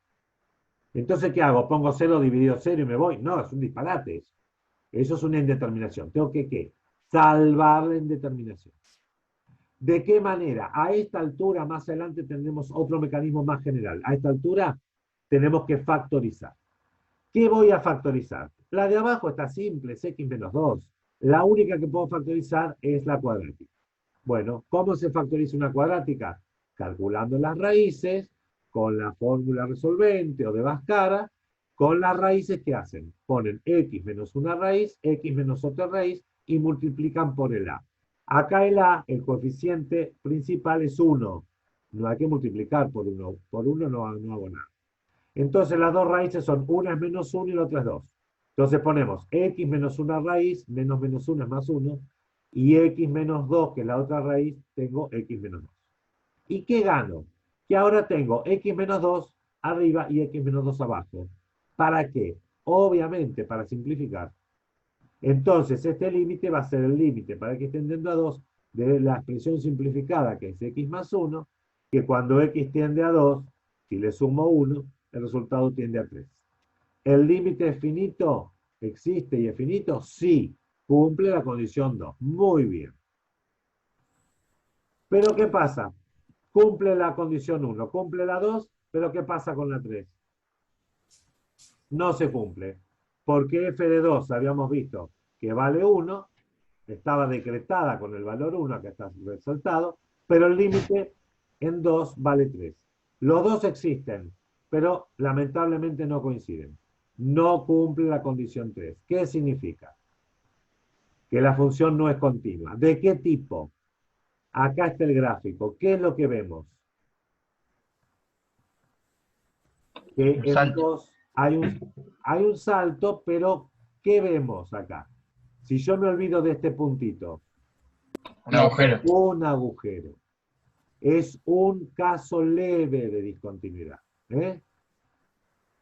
Entonces, ¿qué hago? ¿Pongo 0 dividido 0 y me voy? No, es un disparate eso. Eso es una indeterminación. Tengo que, ¿qué? Salvar la indeterminación. ¿De qué manera? A esta altura, más adelante, tendremos otro mecanismo más general. A esta altura, tenemos que factorizar. ¿Qué voy a factorizar? La de abajo está simple, es x menos 2. La única que puedo factorizar es la cuadrática. Bueno, ¿cómo se factoriza una cuadrática? Calculando las raíces, con la fórmula resolvente o de Bhaskara, con las raíces que hacen. Ponen x menos una raíz, x menos otra raíz, y multiplican por el a. Acá el a, el coeficiente principal es 1. No hay que multiplicar por 1. Por 1 no hago nada. Entonces las dos raíces son, una es menos 1 y la otra es 2. Entonces ponemos x menos una raíz, menos 1 es más 1, y x menos 2, que es la otra raíz, tengo x menos 2. ¿Y qué gano? Que ahora tengo x menos 2 arriba y x menos 2 abajo. ¿Para qué? Obviamente, para simplificar. Entonces, este límite va a ser el límite para x tendiendo a 2 de la expresión simplificada, que es x más 1, que cuando x tiende a 2, si le sumo 1, el resultado tiende a 3. ¿El límite es finito? ¿Existe y es finito? Sí. Cumple la condición 2. Muy bien. Pero ¿qué pasa? Cumple la condición 1, cumple la 2, pero ¿qué pasa con la 3? No se cumple. Porque f de 2 habíamos visto que vale 1, estaba decretada con el valor 1, que está resaltado, pero el límite en 2 vale 3. Los dos existen, pero lamentablemente no coinciden. no cumple la condición 3. ¿Qué significa? Que la función no es continua. ¿De qué tipo? Acá está el gráfico. ¿Qué es lo que vemos? Que en Salto. 2 hay un salto, pero ¿qué vemos acá? Si yo me olvido de este puntito, Un agujero. un agujero. Es un caso leve de discontinuidad.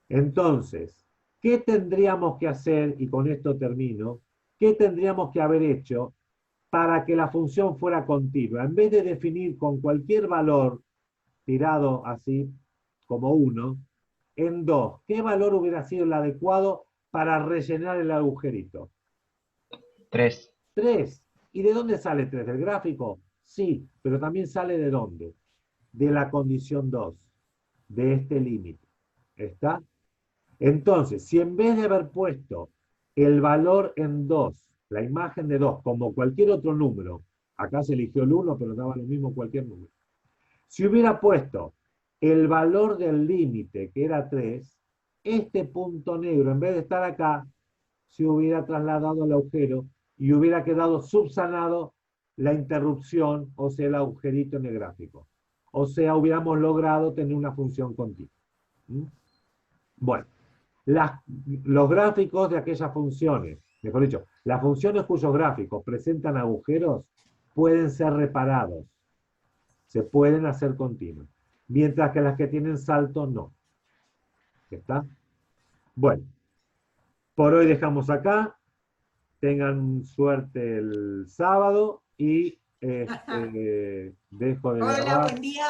Entonces, ¿qué tendríamos que hacer? Y con esto termino. ¿Qué tendríamos que haber hecho para que la función fuera continua? En vez de definir con cualquier valor tirado así, como 1, en 2, ¿qué valor hubiera sido el adecuado para rellenar el agujerito? 3. 3. ¿Y de dónde sale 3? ¿Del gráfico? Sí, pero también sale ¿de dónde? De la condición 2, de este límite. ¿Está? Entonces, si en vez de haber puesto el valor en 2, la imagen de 2, como cualquier otro número, acá se eligió el 1, pero daba lo mismo cualquier número. Si hubiera puesto el valor del límite, que era 3, este punto negro, en vez de estar acá, se hubiera trasladado al agujero y hubiera quedado subsanado la interrupción, o sea, el agujerito en el gráfico. O sea, hubiéramos logrado tener una función continua. Bueno, los gráficos de aquellas funciones, mejor dicho, las funciones cuyos gráficos presentan agujeros pueden ser reparados. Se pueden hacer continuas. Mientras que las que tienen saltos no. ¿Está? Bueno, por hoy dejamos acá. Tengan suerte el sábado y dejo de Hola, grabar. buen día.